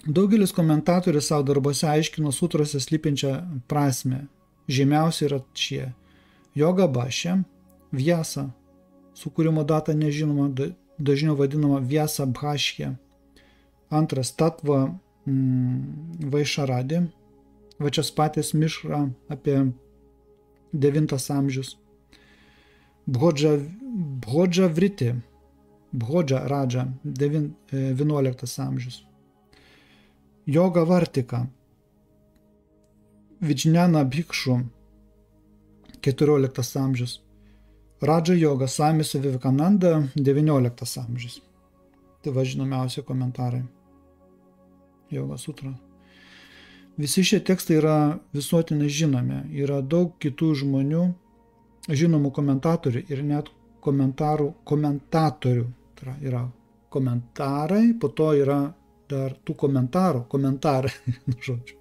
Daugelis komentatorių savo darbose aiškino sutrose slypinčią prasmę. Žymiausi yra šie: Joga Bašė, Vyasa, sukūrimo data nežinoma, dažniau vadinama Vyasa Bhaškė. Antras Tatva Vaišaradė, Vačiaspatės Mišra apie 9 amžius. Bhodža Vriti, Bhodža Radža 11 amžius. Joga Vartika, Vidžnana Bhikšu 14 amžius. Radža Joga Samis Vivekananda 19 amžius. Tai va žinomiausi komentarai. Joga sutra. Visi šie tekstai yra visuotinai žinomi. Yra daug kitų žmonių, žinomų komentatorių ir net komentatorių. Tai yra komentarai, po to yra dar tų komentarai, žodžiu.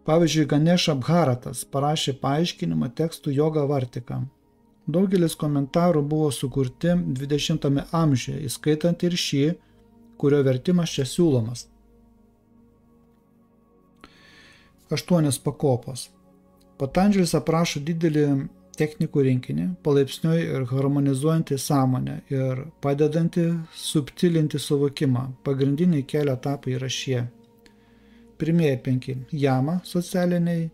Pavyzdžiui, Ganesha Bharatas parašė paaiškinimą tekstų Joga Vartika. Daugelis komentarų buvo sukurti 20 amžiuje, įskaitant ir šį, kurio vertimas čia siūlomas. 8 pakopos. Patandželis aprašo didelį technikų rinkinį, palaipsniui ir harmonizuojantį sąmonę ir padedantį subtilinti suvokimą. Pagrindiniai kelio etapai yra šie. Pirmieji 5. Jama socialiniai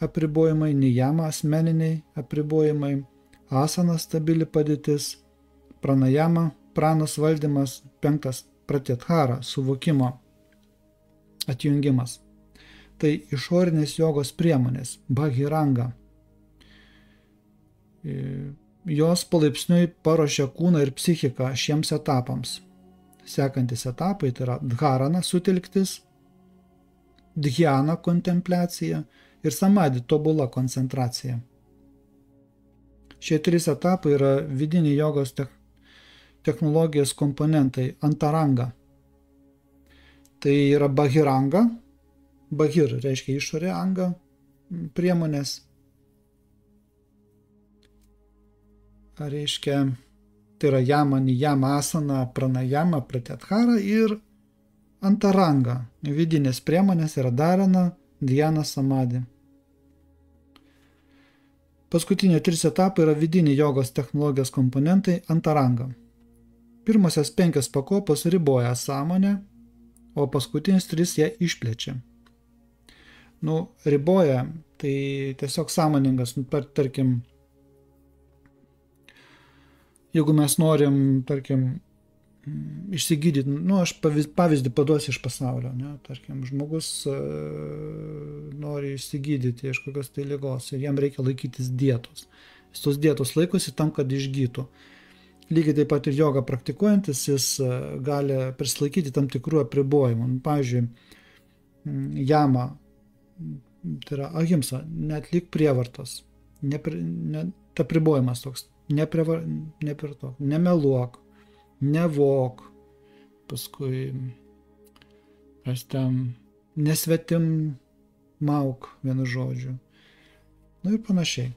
apribojimai, nijama asmeniniai apribojimai, asana stabili padėtis, pranajama, pranos valdymas, 5. Pratyadhara suvokimo atjungimas. Tai išorinės jogos priemonės, bhagiranga. Jos palaipsniui paruošia kūną ir psichiką šiems etapams. Sekantis etapai tai yra dharana sutelktis, dhyana kontempliacija ir samadhi tobula koncentracija. Šie 3 etapai yra vidiniai jogos technologijos komponentai antaranga. Tai yra bahiranga, bahir reiškia išorė, anga priemonės. Reiškia, tai yra jama, nijama, asana, pranajama, pratyadhara ir antaranga. Vidinės priemonės yra dharana, dhyana, samadhi. Paskutiniai 3 etapai yra vidiniai jogos technologijos komponentai antaranga. Pirmosios 5 pakopos riboja sąmonę, o paskutinis 3 ją išplečia. Riboja, tai tiesiog sąmoningas, tarkim, jeigu mes norim, tarkim, išsigydyti, aš pavyzdį paduosiu iš pasaulio, tarkim, žmogus nori išsigydyti iš kokios tai ligos ir jam reikia laikytis dietos. Jis tos dietos laikosi tam, kad išgytų. Lygiai taip pat ir jogą praktikuojantis, jis gali prisilaikyti tam tikrų apribojimų. Pavyzdžiui, jama, tai yra ahimsa, neatlik prievartos, apribojimas toks, nemeluok, nevok, paskui nesvetim mauk, vienu žodžiu. Ir panašiai.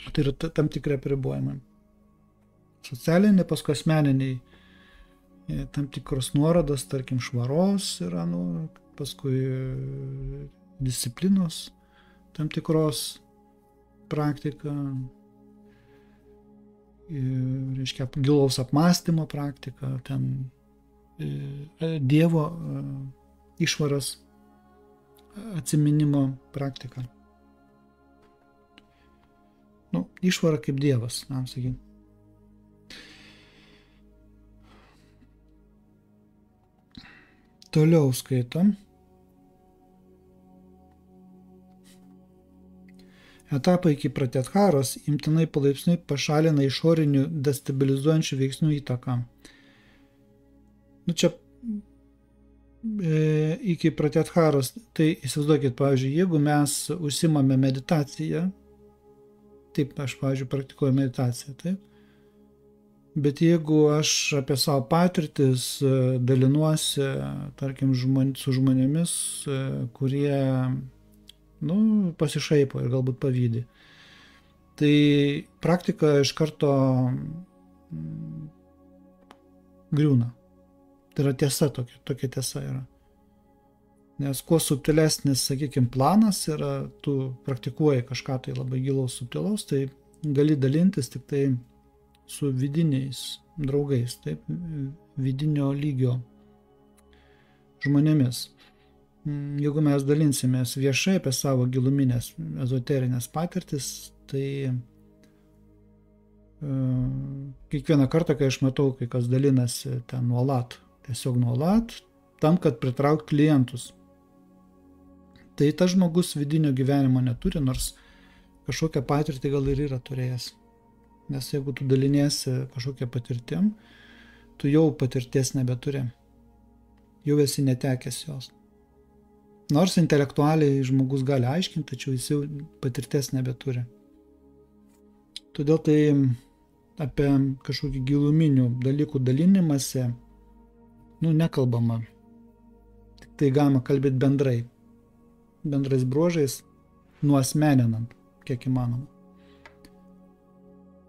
Tai yra tam tikrai apribojimai. Socialiniai, paskui asmeniniai, tam tikros nuorodos, tarkim, švaros yra, paskui disciplinos, tam tikros praktika, reiškia, gilaus apmąstymo praktika, ten Dievo išvaros atsiminimo praktika. Išvara kaip Dievas, sakyti. Toliau skaitom. Etapai iki pratyharos imtinai palaipsniui pašalina išorinių destabilizuojančių veiksnių įtaką. Čia iki pratyharos, tai įsivaizduokit, pavyzdžiui, jeigu mes užsimame meditaciją, taip, aš, pavyzdžiui, praktikuoju meditaciją, taip, bet jeigu aš apie savo patirtis dalinuosi, tarkim, su žmonėmis, kurie pasišaipo ir galbūt pavydi, tai praktika iš karto griūna. Tai yra tiesa, tokia tiesa yra. Nes kuo subtilesnis, sakykime, planas yra, tu praktikuoji kažką tai labai gilaus subtilaus, tai gali dalintis tik tai su vidiniais draugais, taip, vidinio lygio žmonėmis. Jeigu mes dalinsimės viešai apie savo giluminės ezoterinės patirtis, tai kiekvieną kartą, kai aš matau, kai kas dalinasi ten nuolat, tiesiog nuolat, tam, kad pritraukt klientus, tai tas žmogus vidinio gyvenimo neturi, nors kažkokią patirtį gal ir yra turėjęs. Nes jeigu tu daliniesi kažkokią patirtim, tu jau patirties nebeturi. Jau esi netekęs jos. Nors intelektualiai žmogus gali aiškinti, tačiau jis jau patirties nebeturi. Todėl tai apie kažkokį giluminių dalykų dalinimąsi, nekalbama. Tik tai galima kalbėti bendrais bruožais, nuasmeninant, kiek įmanoma.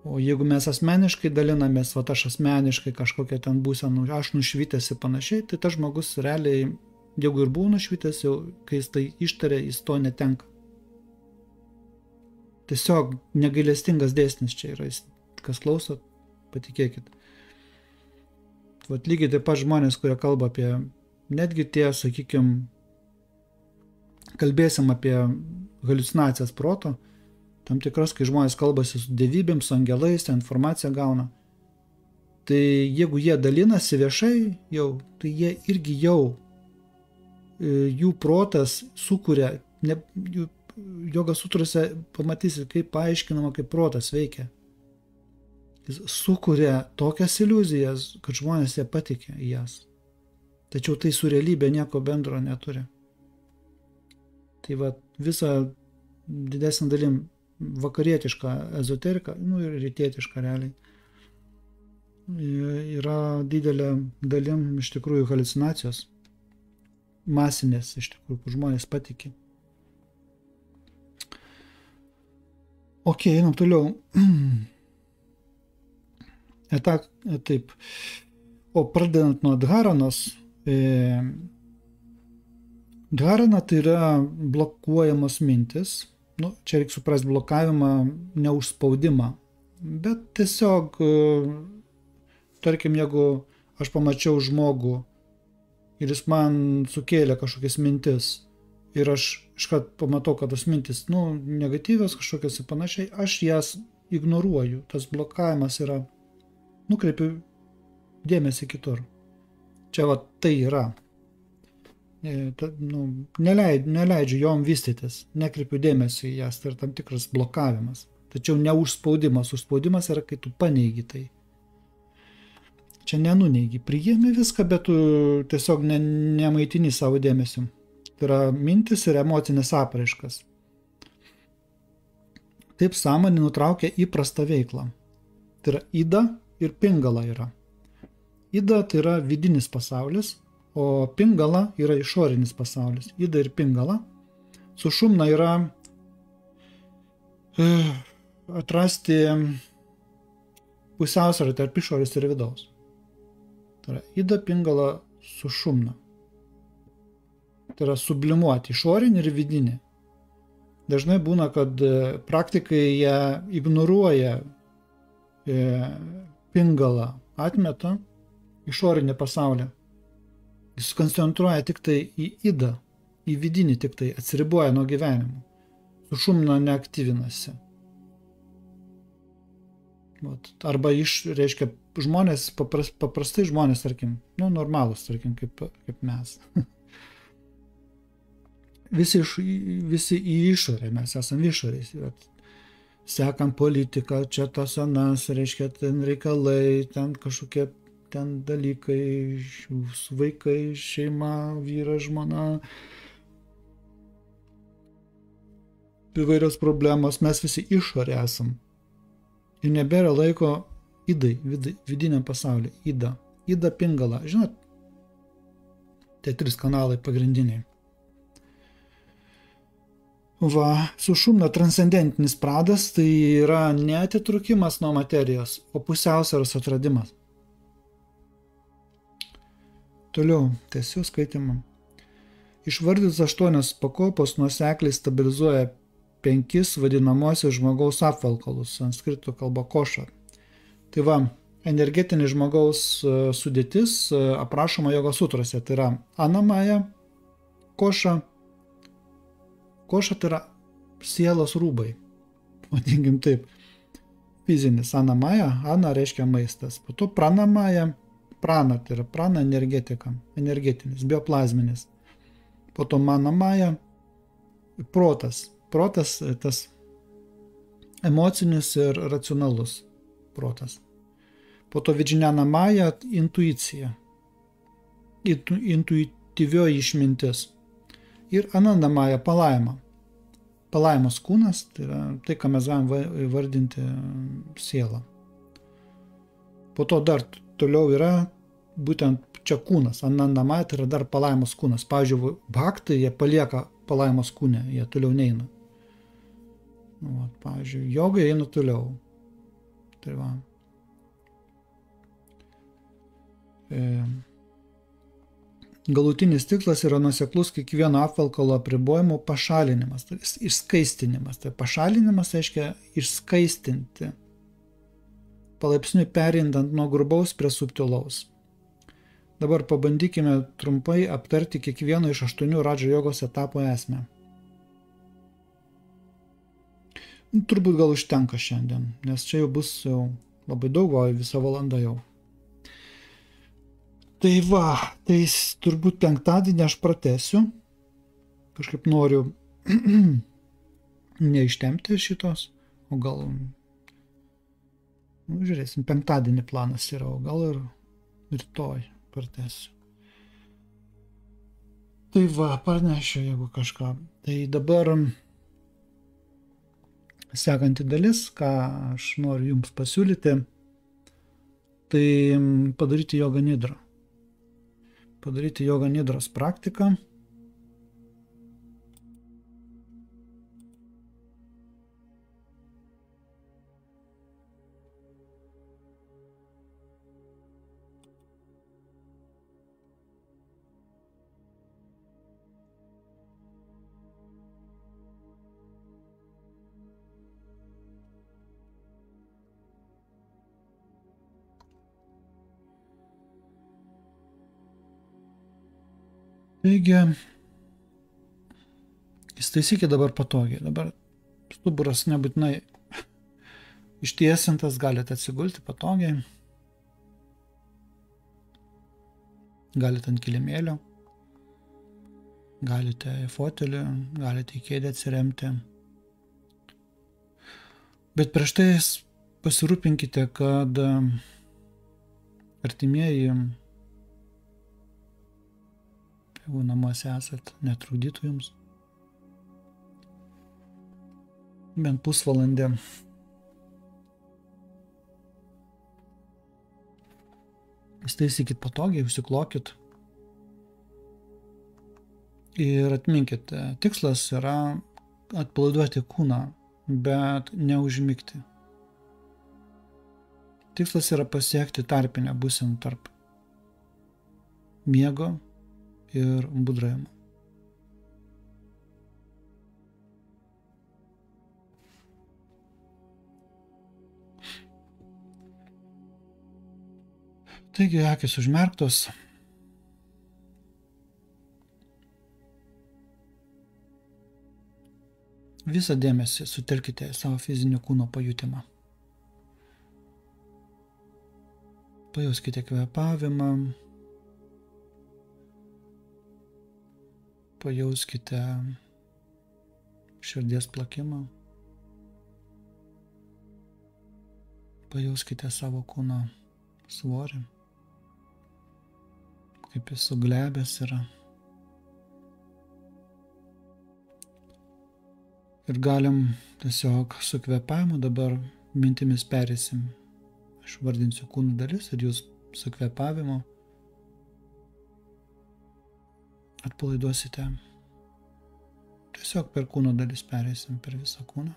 O jeigu mes asmeniškai dalinamės, aš asmeniškai kažkokią ten būseną, aš nušvitęs ir panašiai, tai tas žmogus realiai, jeigu ir buvo nušvitęs, jau kai jis tai ištarė, jis to netenka. Tiesiog negailestingas dėsnis čia yra, kas klausot, patikėkit. Lygiai taip pat žmonės, kurie kalba apie, netgi tie, sakykime, kalbėsim apie haliucinacijas proto, tam tikras, kai žmonės kalbasi su dievybėm, su angelais, tą informaciją gauna. Tai jeigu jie dalinasi viešai jau, tai jie irgi jau, jų protas sukuria, joga sutrose pamatysit, kaip paaiškinama, kaip protas veikia. Jis sukuria tokias iliuzijas, kad žmonės jie patikė į jas. Tačiau tai su realybė nieko bendro neturi. Tai visą didesnį dalim vakarietišką ezoteriką, ir rytietišką realiai, yra didelė dalim iš tikrųjų haliucinacijos, masinės iš tikrųjų, kur žmonės patikė. Ok, einam toliau. Taip. O pradedant nuo dharanos, dharana tai yra blokuojamos mintis, nu, čia reikia suprasti blokavimą, ne užspaudimą, bet tiesiog, tarkim, jeigu aš pamačiau žmogų ir jis man sukėlė kažkokias mintis ir aš iškart pamatau, kad tos mintis, nu, negatyvios kažkokios ir panašiai, aš jas ignoruoju. Tas blokavimas yra, nukreipiu dėmesį kitur. Čia va tai yra. Nu, neleidžiu jom vystytis, nekreipiu dėmesį į jas, tai yra tam tikras blokavimas. Tačiau ne užspaudimas. Užspaudimas yra, kai tu paneigi tai. Čia nenuneigi. Priėmi viską, bet tu tiesiog nemaitini savo dėmesiu. Tai yra mintis ir emocinės apraiškas. Taip sąmonė nutraukia įprastą veiklą. Tai yra ida ir pingala yra. Ida tai yra vidinis pasaulis, o pingala yra išorinis pasaulis. Ida ir pingala. Sušumna yra atrasti pusiausvyrą tarp išorės ir vidaus. Tai yra ida, pingala, sušumna. Tai yra sublimuoti išorinį ir vidinį. Dažnai būna, kad praktikai jie ignoruoja pingalą, atmeta išorinį pasaulį. Jis koncentruoja tik tai į idą, į vidinį tik tai, atsiriboja nuo gyvenimo. Sušumna neaktyvinasi. Arba reiškia, žmonės, paprastai žmonės, tarkim, nu, normalus, tarkim, kaip mes. Visi į išorę, mes esame išorės. Sekam politiką, čia tas anas, reiškia, ten reikalai, ten kažkokie ten dalykai, vaikai, šeima, vyras, žmona, įvairios problemos, mes visi išorė esam. Ir nebėra laiko idai, vidiniam pasauliu, ida. Ida, pingala, žinot, tai 3 kanalai pagrindiniai. Va, sušumna transcendentinis pradas, tai yra ne atitrukimas nuo materijos, o pusiausvyros atradimas. Toliau, tęsiu skaitimą. Išvardytas 8 pakopos nuosekliai stabilizuoja 5 vadinamosios žmogaus apvalkalus, sanskrito kalba koša. Tai va, energetinis žmogaus sudėtis aprašoma jogos sutrose, tai yra anamaja, koša. Koša tai yra sielos rūbai, vadinkim taip, fizinis. Anamaja, ana reiškia maistas. Po to pranamaja, prana tai yra prana energetika, energetinis, bioplazminis. Po to manamaja, protas. Protas tas emocinis ir racionalus protas. Po to vidžinanamaja, intuicija, intuityvioji išmintis. Ir anandamąją palaimą. Palaimos kūnas, tai yra tai, ką mes galime įvardinti sielą. Po to dar toliau yra būtent čia kūnas. Anandamąja tai yra dar palaimos kūnas. Pavyzdžiui, bhaktai, jie palieka palaimos kūnę, jie toliau neina. Nu, pavyzdžiui, joga eina toliau. Tai va. Galutinis tikslas yra nuoseklus kiekvieno apvalkalo apribojimų pašalinimas, tai išskaistinimas. Tai pašalinimas reiškia išskaistinti, palaipsniui perindant nuo grubaus prie subtilaus. Dabar pabandykime trumpai aptarti kiekvieno iš 8 radža jogos etapų esmę. Turbūt gal užtenka šiandien, nes čia jau bus labai daug, o visą valandą jau. Tai va, tai turbūt penktadienį aš pratęsiu. Kažkaip noriu neištempti šitos, o gal, nu, žiūrėsim, penktadienį planas yra, o gal ir rytoj pratęsiu. Tai va, pranešiu, jeigu kažką. Tai dabar sekanti dalis, ką aš noriu jums pasiūlyti, tai padaryti jogą nidrą. Padaryti jogą nidros praktiką. Taigi, įstaisykit dabar patogiai. Dabar stuburas nebūtinai ištiesintas, galite atsigulti patogiai. Galite ant kilimėlio, galite į fotelį, galite į kėdę atsiremti. Bet prieš tai pasirūpinkite, kad artimieji, jeigu namuose esat, netrukdytų jums. Bent pusvalandį. Įstaisykit patogiai, užsiklokit. Ir atminkit, tikslas yra atpalaiduoti kūną, bet neužmigti. Tikslas yra pasiekti tarpinę būseną tarp miego ir budravimo. Taigi, akys užmerktos. Visą dėmesį sutelkite į savo fizinio kūno pajutimą. Pajauskite kvėpavimą. Pajauskite širdies plakimą. Pajauskite savo kūno svorį. Kaip jis suglebęs yra. Ir galim tiesiog su kvėpavimu dabar mintimis perėsim. Aš vardinsiu kūnų dalis ir jūs su kvėpavimu atpalaiduosite. Tiesiog per kūno dalis perėsim per visą kūną.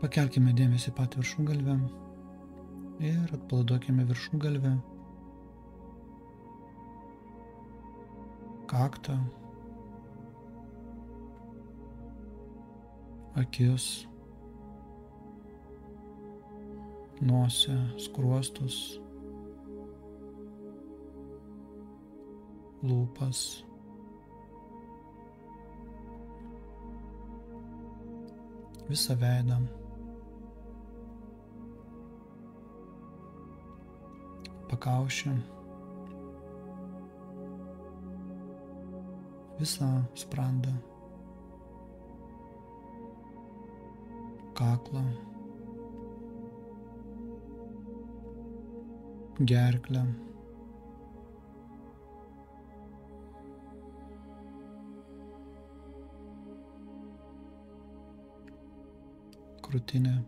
Pakelkime dėmesį pat viršugalvę ir atpalaiduokime viršugalvę, kaktą, akis, nosį, skruostus, lūpas, visą veidą. Pakaušį, visą sprandą, kaklą, gerklę, krūtinę.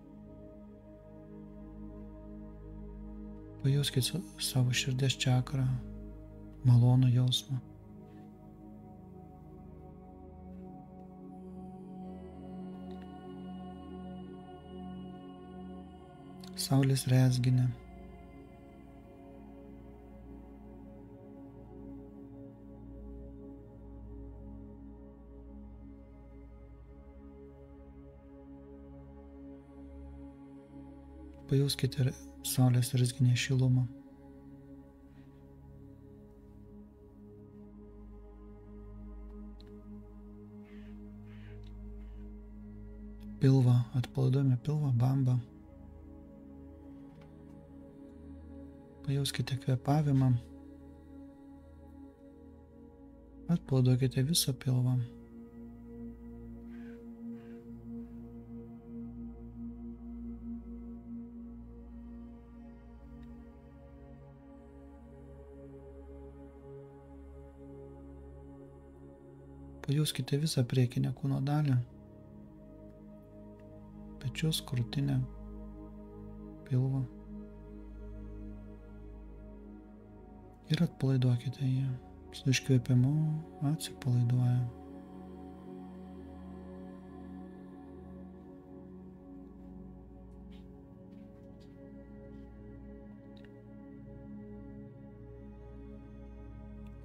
Pajauskit savo širdies čakrą, malonų jausmą. Saulės rezginę. Pajauskite saulės rezginę šilumą. Pilvą, atpalaiduojame pilvą, bambą. Pajauskite kvėpavimą. Atpalaiduokite visą pilvą. Pajauskite visą priekinę kūno dalį, pečius, krūtinę, pilvą ir atpalaiduokite jį. Su iškvėpimu atsipalaiduoja.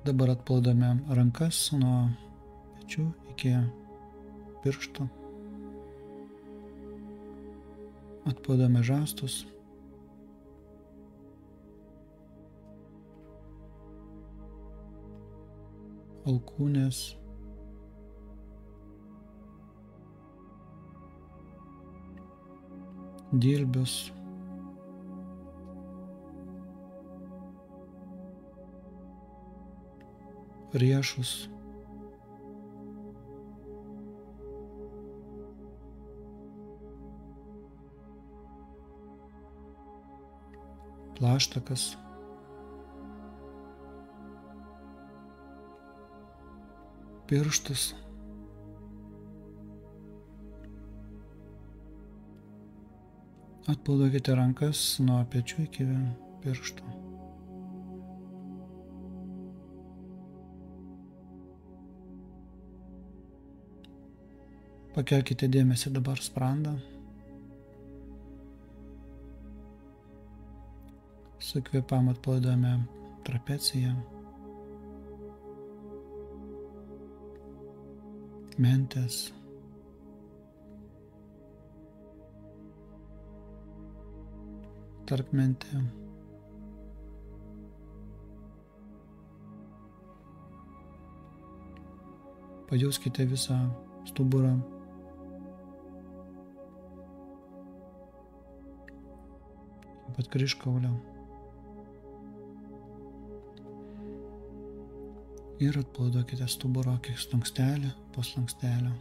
Dabar atpalaiduojame rankas nuo pečių iki pirštų. Atpalaiduojame žastus. Alkūnės. Dilbius. Riešus. Plaštakas. Pirštus. Atpalaiduokite rankas nuo pečių iki pirštų. Pakelkite dėmesį dabar sprandą. Su kvėpavimu atpalaiduojame trapeciją, mentės, tarpmentė, pajauskite visą stuburą, pat kryžkaulio. Ir atpalaiduokite stuburo slankstelį po slankstelio.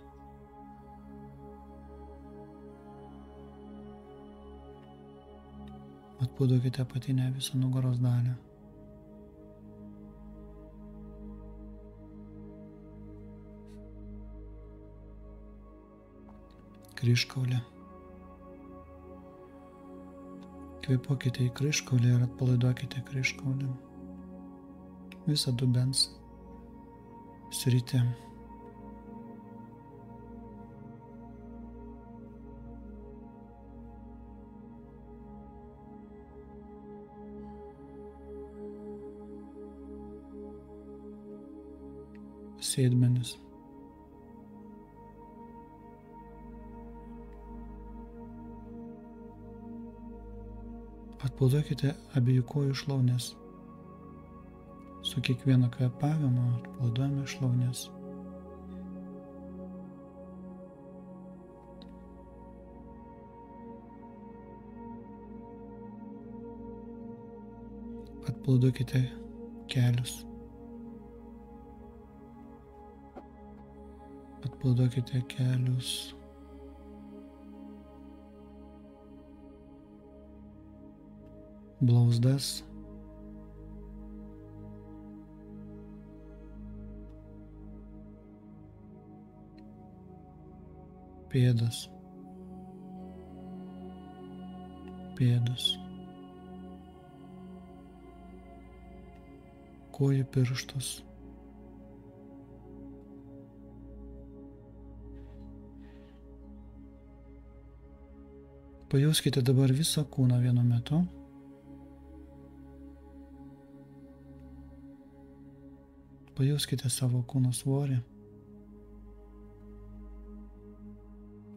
Atpalaiduokite apatinę visą nugaros dalį. Kryžkaulį. Kvėpuokite į kryžkaulį ir atpalaiduokite kryžkaulį. Visą dubens sritį. Sėdmenis. Atpalaiduokite abiejų kojų šlaunies. Su kiekvieno kvėpavimu atpalaiduojame šlaunies. Atpalaiduokite kelius. Atpalaiduokite kelius. Blauzdas. Pėdas. Pėdas. Kojų pirštus. Pajauskite dabar visą kūną vienu metu. Pajauskite savo kūno svorį.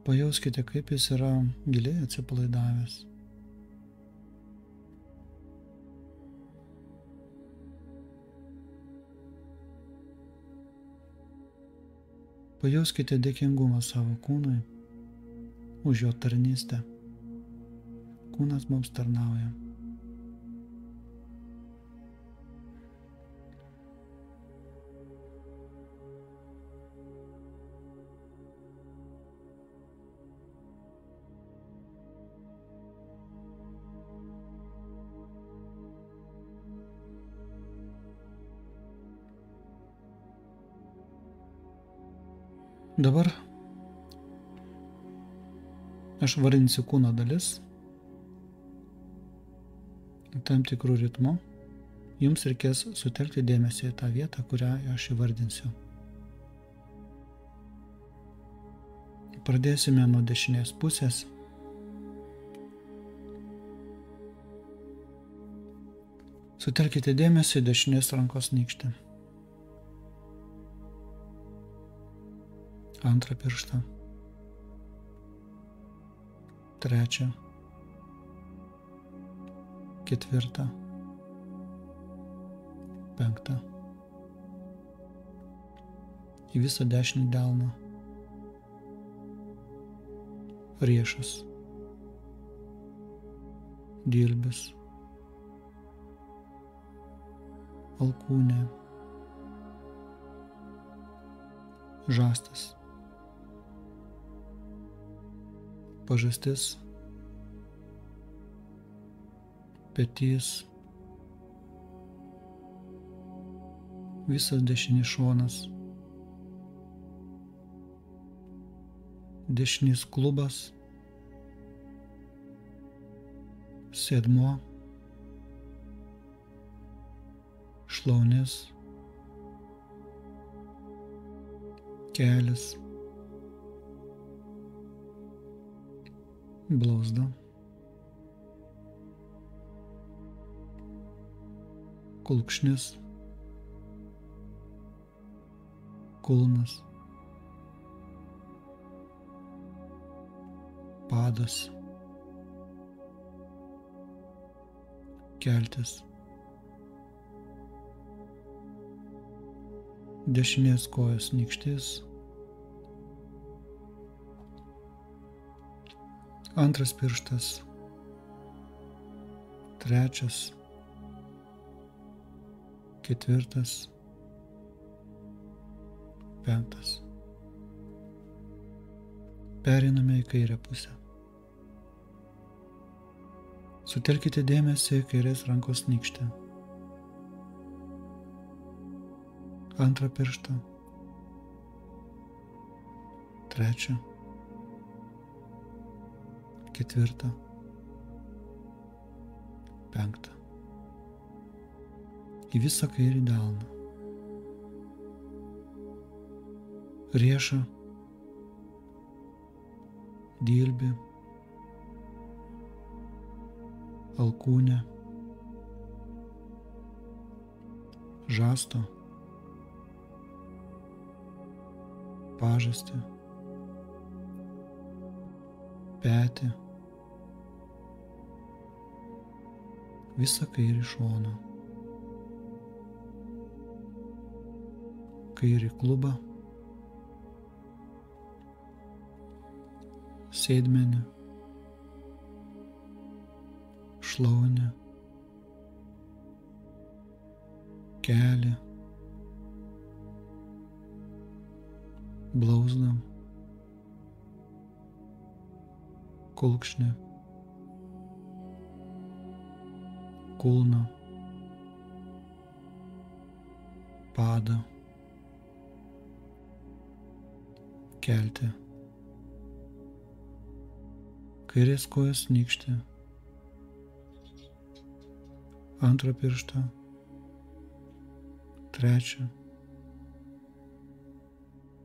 Pajauskite, kaip jis yra giliai atsipalaidavęs. Pajauskite dėkingumą savo kūnui už jo tarnystę. Kūnas mums tarnauja. Dabar aš vardinsiu kūno dalis tam tikrų ritmų. Jums reikės sutelkti dėmesį į tą vietą, kurią aš įvardinsiu. Pradėsime nuo dešinės pusės. Sutelkite dėmesį į dešinės rankos nykštį. Antrą pirštą. Trečią. Ketvirtą. Penktą. Į visą dešinį delną. Riešas. Dilbis. Alkūnė. Žastas. Pažastis. Petys. Visas dešinis šonas. Dešinis klubas. Sėdmuo. Šlaunis. Kelis. Blauzda. Kulkšnis. Kulnas. Padas. Keltis. Dešinės kojos nykštis. Antras pirštas. Trečias. Ketvirtas. Penktas. Pereiname į kairę pusę. Sutelkite dėmesį į kairės rankos nykštį. Antrą pirštą. Trečią. Ketvirtą. Penktą. Į visą kairį delną. Riešą. Dilbį. Alkūnę. Žasto. Pažastį. Petį. Visą kairį šoną. Kairį klubą. Sėdmenį. Šlaunį. Kelį. Blauzdą. Kulkšnį. Kulną. Padą. Kelti. Kairės kojos nykštį. Antrą pirštą. Trečią.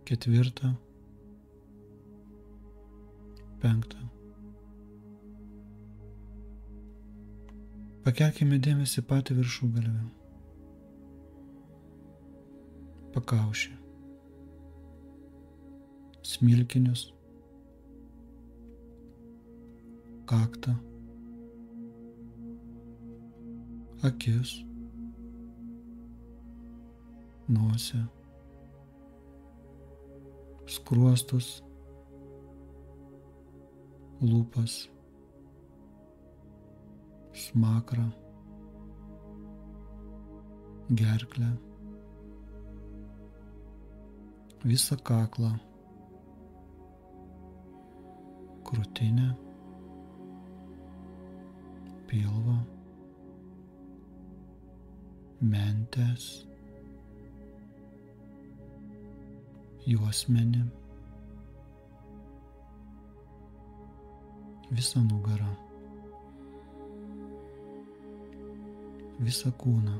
Ketvirtą. Penktą. Pakelkime dėmesį patį viršugalvį. Pakaušį. Smilkinius. Kaktą. Akis. Nosį. Skruostus. Lūpas. Smakrą. Gerklę. Visą kaklą. Krūtinę. Pilvą. Mentes. Juosmenį. Visą nugarą. Visą kūną.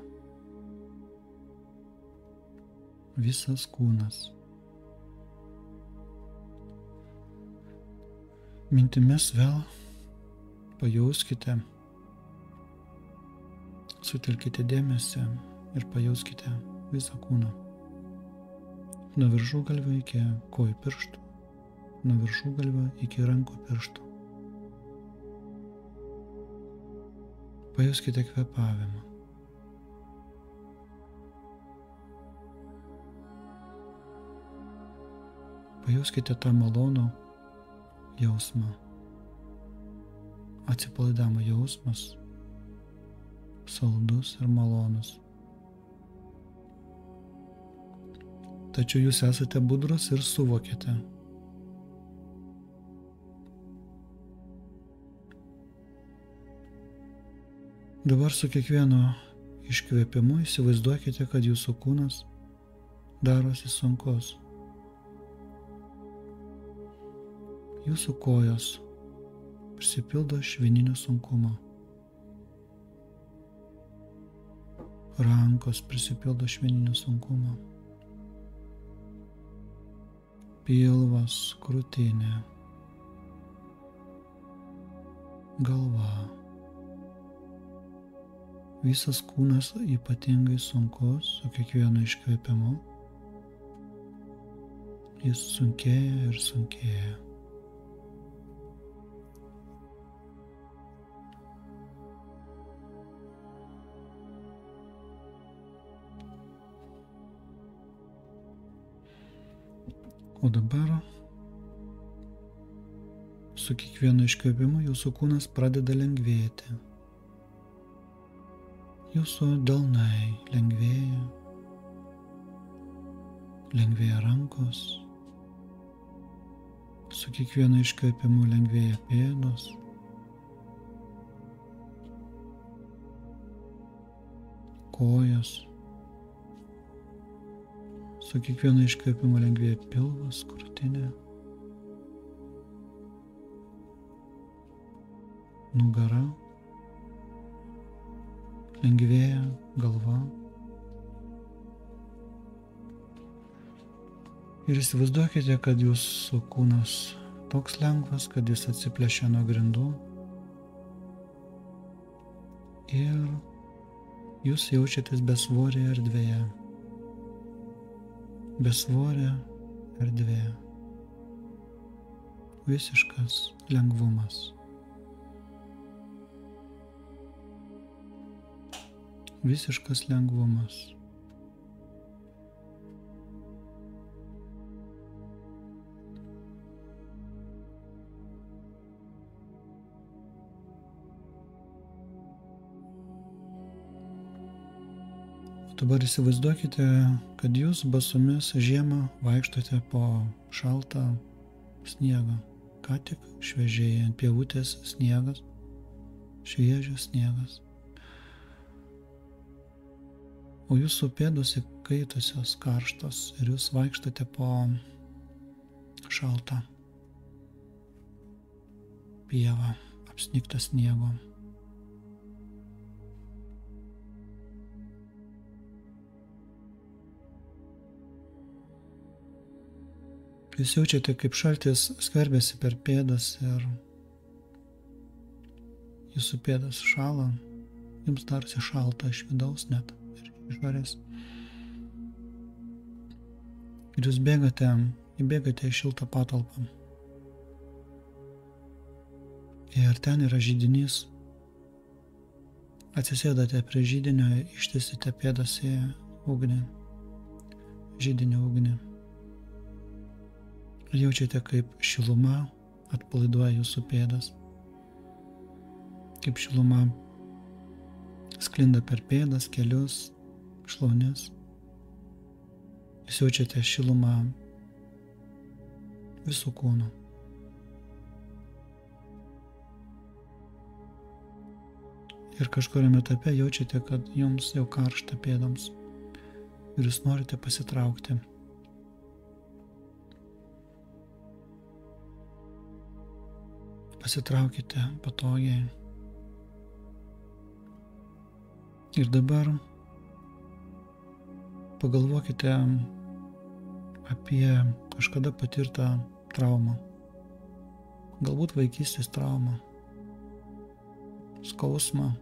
Visas kūnas. Mintimis vėl pajauskite, sutelkite dėmesį ir pajauskite visą kūną. nuo viršugalvio iki kojų pirštų, nuo viršugalvio iki rankų pirštų. Pajuskite kvėpavimą. Pajuskite tą malonų jausmą. Atsipalaidavimo jausmas, saldus ir malonus. Tačiau jūs esate budrus ir suvokite. Dabar su kiekvienu iškvėpimu įsivaizduokite, kad jūsų kūnas darosi sunkus. Jūsų kojos prisipildo švininių sunkumo. Rankos prisipildo švininių sunkumo. Pilvas, krūtinė, galva. Visas kūnas ypatingai sunkus, su kiekvienu iškvėpimu. Jis sunkėja ir sunkėja. O dabar su kiekvienu iškvėpimu jūsų kūnas pradeda lengvėti. Jūsų delnai lengvėja, lengvėja rankos, su kiekvienu iškvėpimu lengvėja pėdos, kojos. Su kiekvienu iškvėpimu lengvėja pilvas, krūtinė, nugara, lengvėja galva. Ir įsivaizduokite, kad jūsų kūnas toks lengvas, kad jis atsiplėšia nuo grindų ir jūs jaučiatės besvorėje erdvėje. Besvorė erdvė. Visiškas lengvumas. Visiškas lengvumas. Dabar įsivaizduokite, kad jūs basomis žiemą vaikštote po šaltą sniegą. Ką tik šviežiai ant pievutės sniegas, šviežias sniegas. O jūsų pėdos įkaitusios, karštos ir jūs vaikštote po šaltą pievą, apsnigtą sniego. Jūs jaučiate, kaip šaltis skverbiasi per pėdas ir jūsų pėdas šąla, jums darosi šalta iš vidaus net ir iš išorės. Ir jūs įbėgate į šiltą patalpą. Ir ten yra židinys. Atsisėdate prie židinio, ištiesite pėdas į ugnį, židinio ugnį. Jaučiate, kaip šiluma atpalaiduoja jūsų pėdas, kaip šiluma sklinda per pėdas, kelius, šlaunis. Jūs jaučiate šilumą visų kūnų. Ir kažkuriame etape jaučiate, kad jums jau karšta pėdoms ir jūs norite pasitraukti. Pasitraukite patogiai. Ir dabar pagalvokite apie kažkada patirtą traumą. Galbūt vaikystės traumą, skausmą,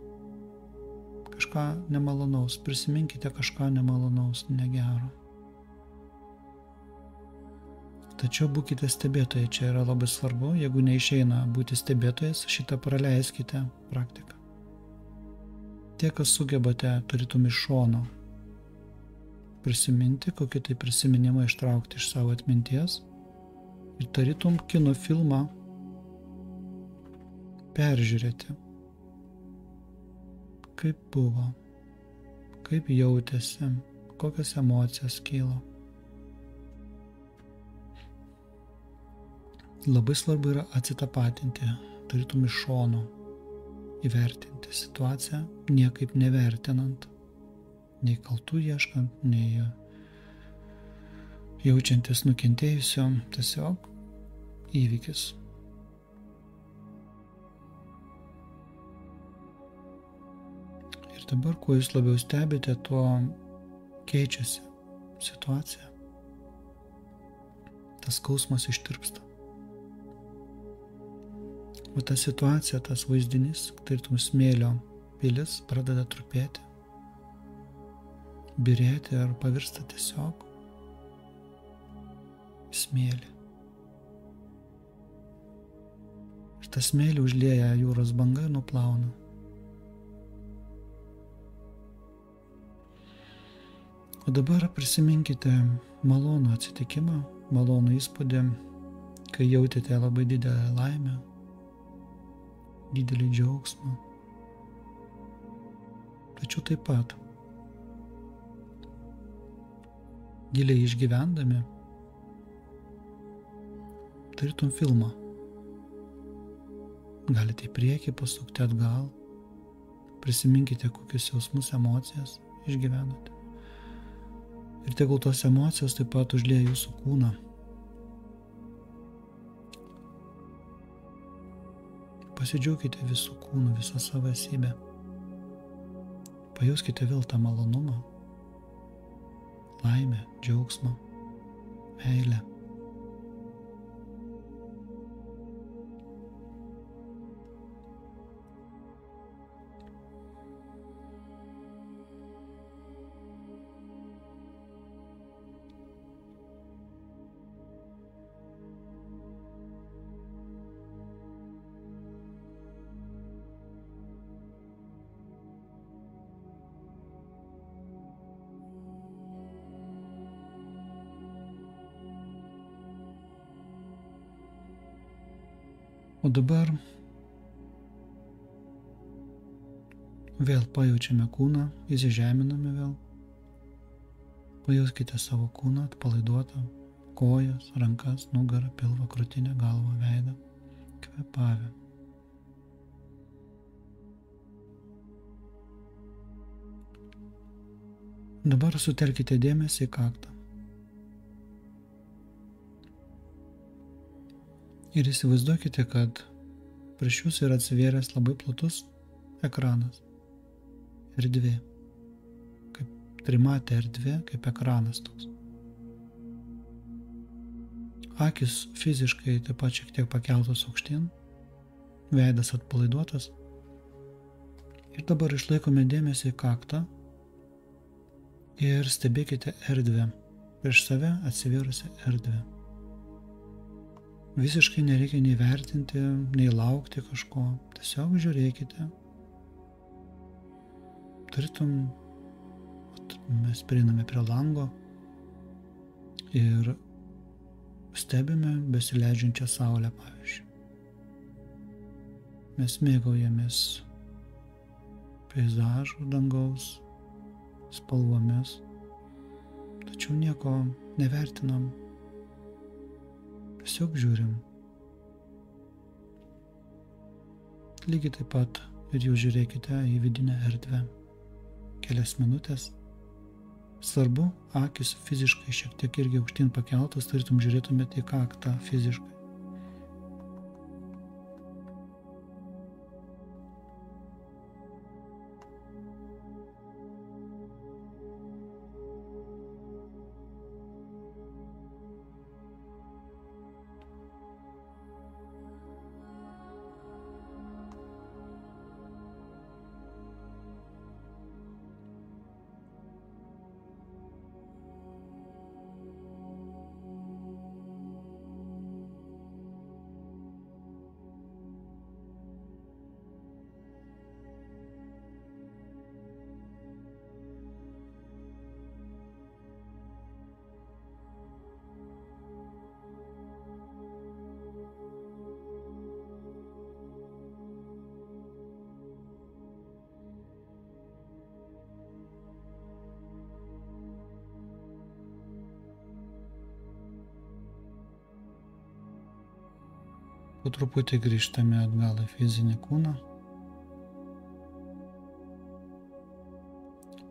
kažką nemalonaus. Prisiminkite kažką nemalonaus, negero. Tačiau būkite stebėtojai, čia yra labai svarbu, jeigu neišeina būti stebėtojais, šitą praleiskite praktiką. Tie, kas sugebate, tarytum iš šono prisiminti, kokį tai prisiminimą ištraukti iš savo atminties ir tarytum kino filmą peržiūrėti, kaip buvo, kaip jautėsi, kokios emocijos kylo. Labai svarbu yra atsitapatinti, tarytum iš šono, įvertinti situaciją, niekaip nevertinant, nei kaltų ieškant, nei jaučiantis nukentėjusio, tiesiog įvykis. Ir dabar, kuo jūs labiau stebite, tuo keičiasi situacija. Tas skausmas ištirpsta. O ta situacija, tas vaizdinys, tarytum smėlio pilis, pradeda trupėti, byrėti ar pavirsta tiesiog smėlį. Ir tą smėlį užlieja jūros banga ir nuplauna. O dabar prisiminkite malonų atsitikimą, malonų įspūdį, kai jautėte labai didelę laimę, didelį džiaugsmą. Tačiau taip pat giliai išgyvendami, tarytum filmą. Galite į priekį pasukti atgal, prisiminkite, kokius jausmus, emocijas išgyvenate. Ir tegul tos emocijos taip pat užlieja jūsų kūną. Pasidžiaukite visų kūnų, visą savo esybę. Pajuskite vėl tą malonumą, laimę, džiaugsmą, meilę. O dabar vėl pajaučiame kūną, įsižeminame vėl. Pajauskite savo kūną atpalaiduotą, kojas, rankas, nugarą, pilvą, krūtinę, galvą, veidą, kvėpavę. Dabar sutelkite dėmesį į kaktą. Ir įsivaizduokite, kad prieš jūs yra atsivėręs labai platus ekranas. Erdvė. Kaip trimatė erdvė, kaip ekranas toks. Akis fiziškai taip pat šiek tiek pakeltos aukštyn, veidas atpalaiduotas. Ir dabar išlaikome dėmesį į kaktą ir stebėkite erdvę, prieš save atsivėrusią erdvę. Visiškai nereikia nei vertinti, nei laukti kažko. Tiesiog žiūrėkite. Tarytum, mes prieiname prie lango ir stebime besileidžiančią saulę, pavyzdžiui. Mes mėgaujamės peizažų dangaus, spalvomis, tačiau nieko nevertinam. Tiesiog žiūrim. Lygiai taip pat ir jūs žiūrėkite į vidinę erdvę. Kelias minutės. Svarbu, akis fiziškai šiek tiek irgi aukštyn pakeltos, tarytum žiūrėtumėte į kaktą fiziškai. Po truputį grįžtame atgal į fizinį kūną.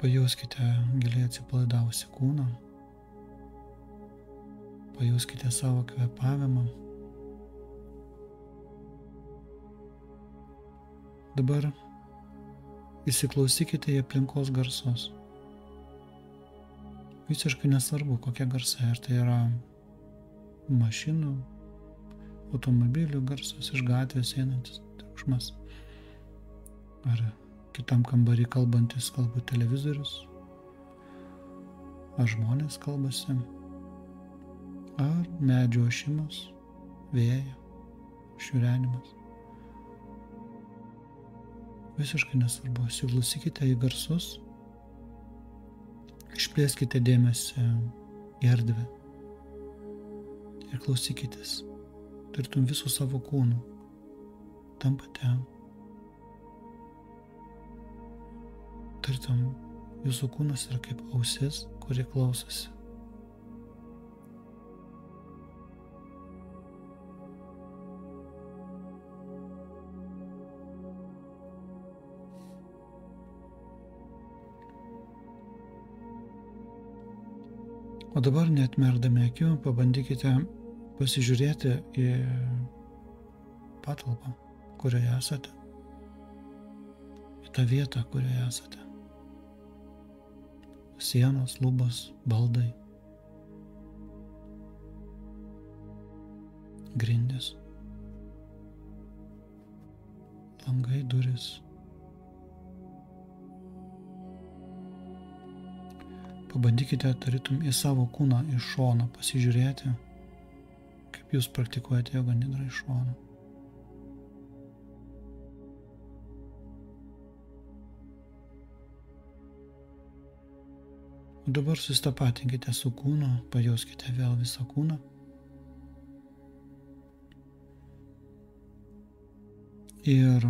Pajauskite giliai atsipalaidavusi kūną. Pajauskite savo kvėpavimą. Dabar įsiklausykite į aplinkos garsus. Visiškai nesvarbu, kokie garsai, ar tai yra mašinų, automobilių garsas, iš gatvės einantis triukšmas, ar kitam kambarį kalbantis galbūt televizorius, ar žmonės kalbasi, ar medžio ošimas, vėjo, šiurenimas. Visiškai nesvarbu, įsiklausykite į garsus, išplėskite dėmesį į erdvę ir klausykitės, tartum visų savo kūnų, tampate, tartum jūsų kūnas yra kaip ausis, kuri klausosi. O dabar neatmerdami akių, pabandykite pasižiūrėti į patalpą, kurioje esate, į tą vietą, kurioje esate. Sienos, lubos, baldai, grindys, langai, durys. Pabandykite tarytum į savo kūną iš šono pasižiūrėti, kaip jūs praktikuojate jogą nidrą iš šono. O dabar susitapatinkite su kūnu, pajauskite vėl visą kūną. Ir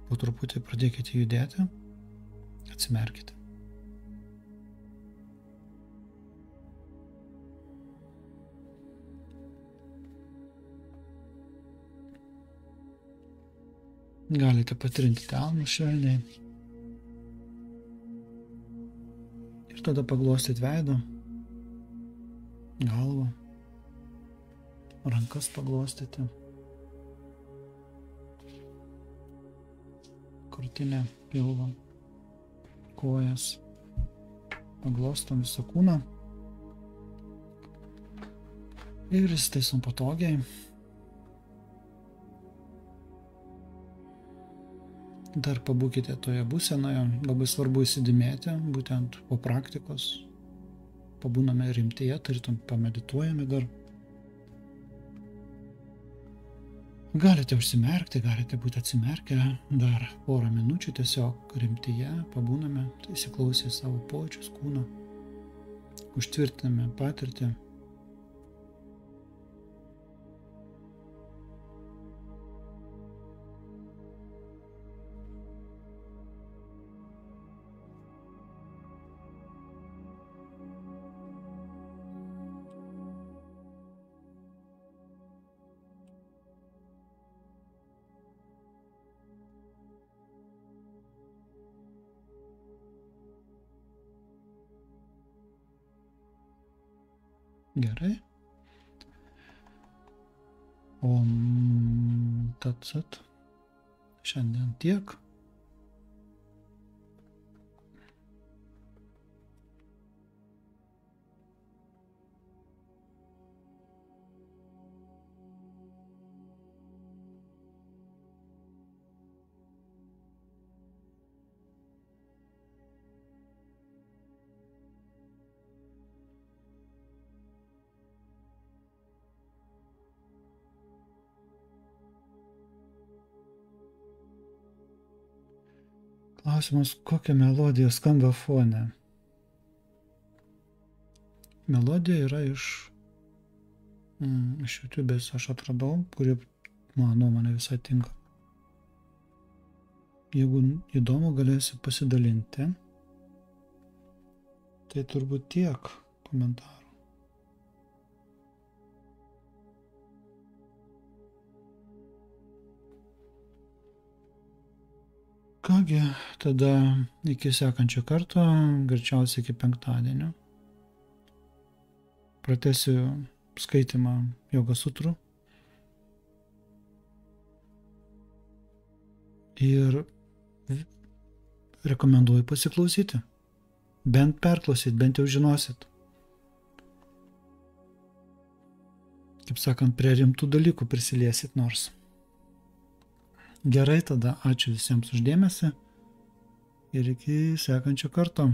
po truputį pradėkite judėti, atsimerkite. Galite patrinti delnus švelniai ir tada paglostyti veidą, galvą, rankas paglostyti, krūtinę, pilvą, kojas, paglostom visą kūną ir įsitaisom patogiai. Dar pabūkite toje būsenoje, labai svarbu įsidėmėti, būtent po praktikos, pabūname rimtyje, tarytum pamedituojame dar. Galite užsimerkti, galite būti atsimerkę, dar porą minučių tiesiog rimtyje, pabūname, įsiklausę savo pojūčius kūno, užtvirtiname patirtį. Gerai. Om Tat Sat. Šiandien tiek. Klausimas, kokia melodija skamba fone? Melodija yra iš YouTube'ės aš atradau, kuri mano nuomonė visai tinka. Jeigu įdomu, galėsiu pasidalinti. Tai turbūt tiek komentarų. Kągi, tada iki sekančio karto, greičiausiai iki penktadienio. Pratęsiu skaitimą Joga sutrų. Ir rekomenduoju pasiklausyti. Bent perklausyt, bent jau žinosit. Kaip sakant, prie rimtų dalykų prisiliesit nors. Gerai, tada ačiū visiems už dėmesį ir iki sekančio karto.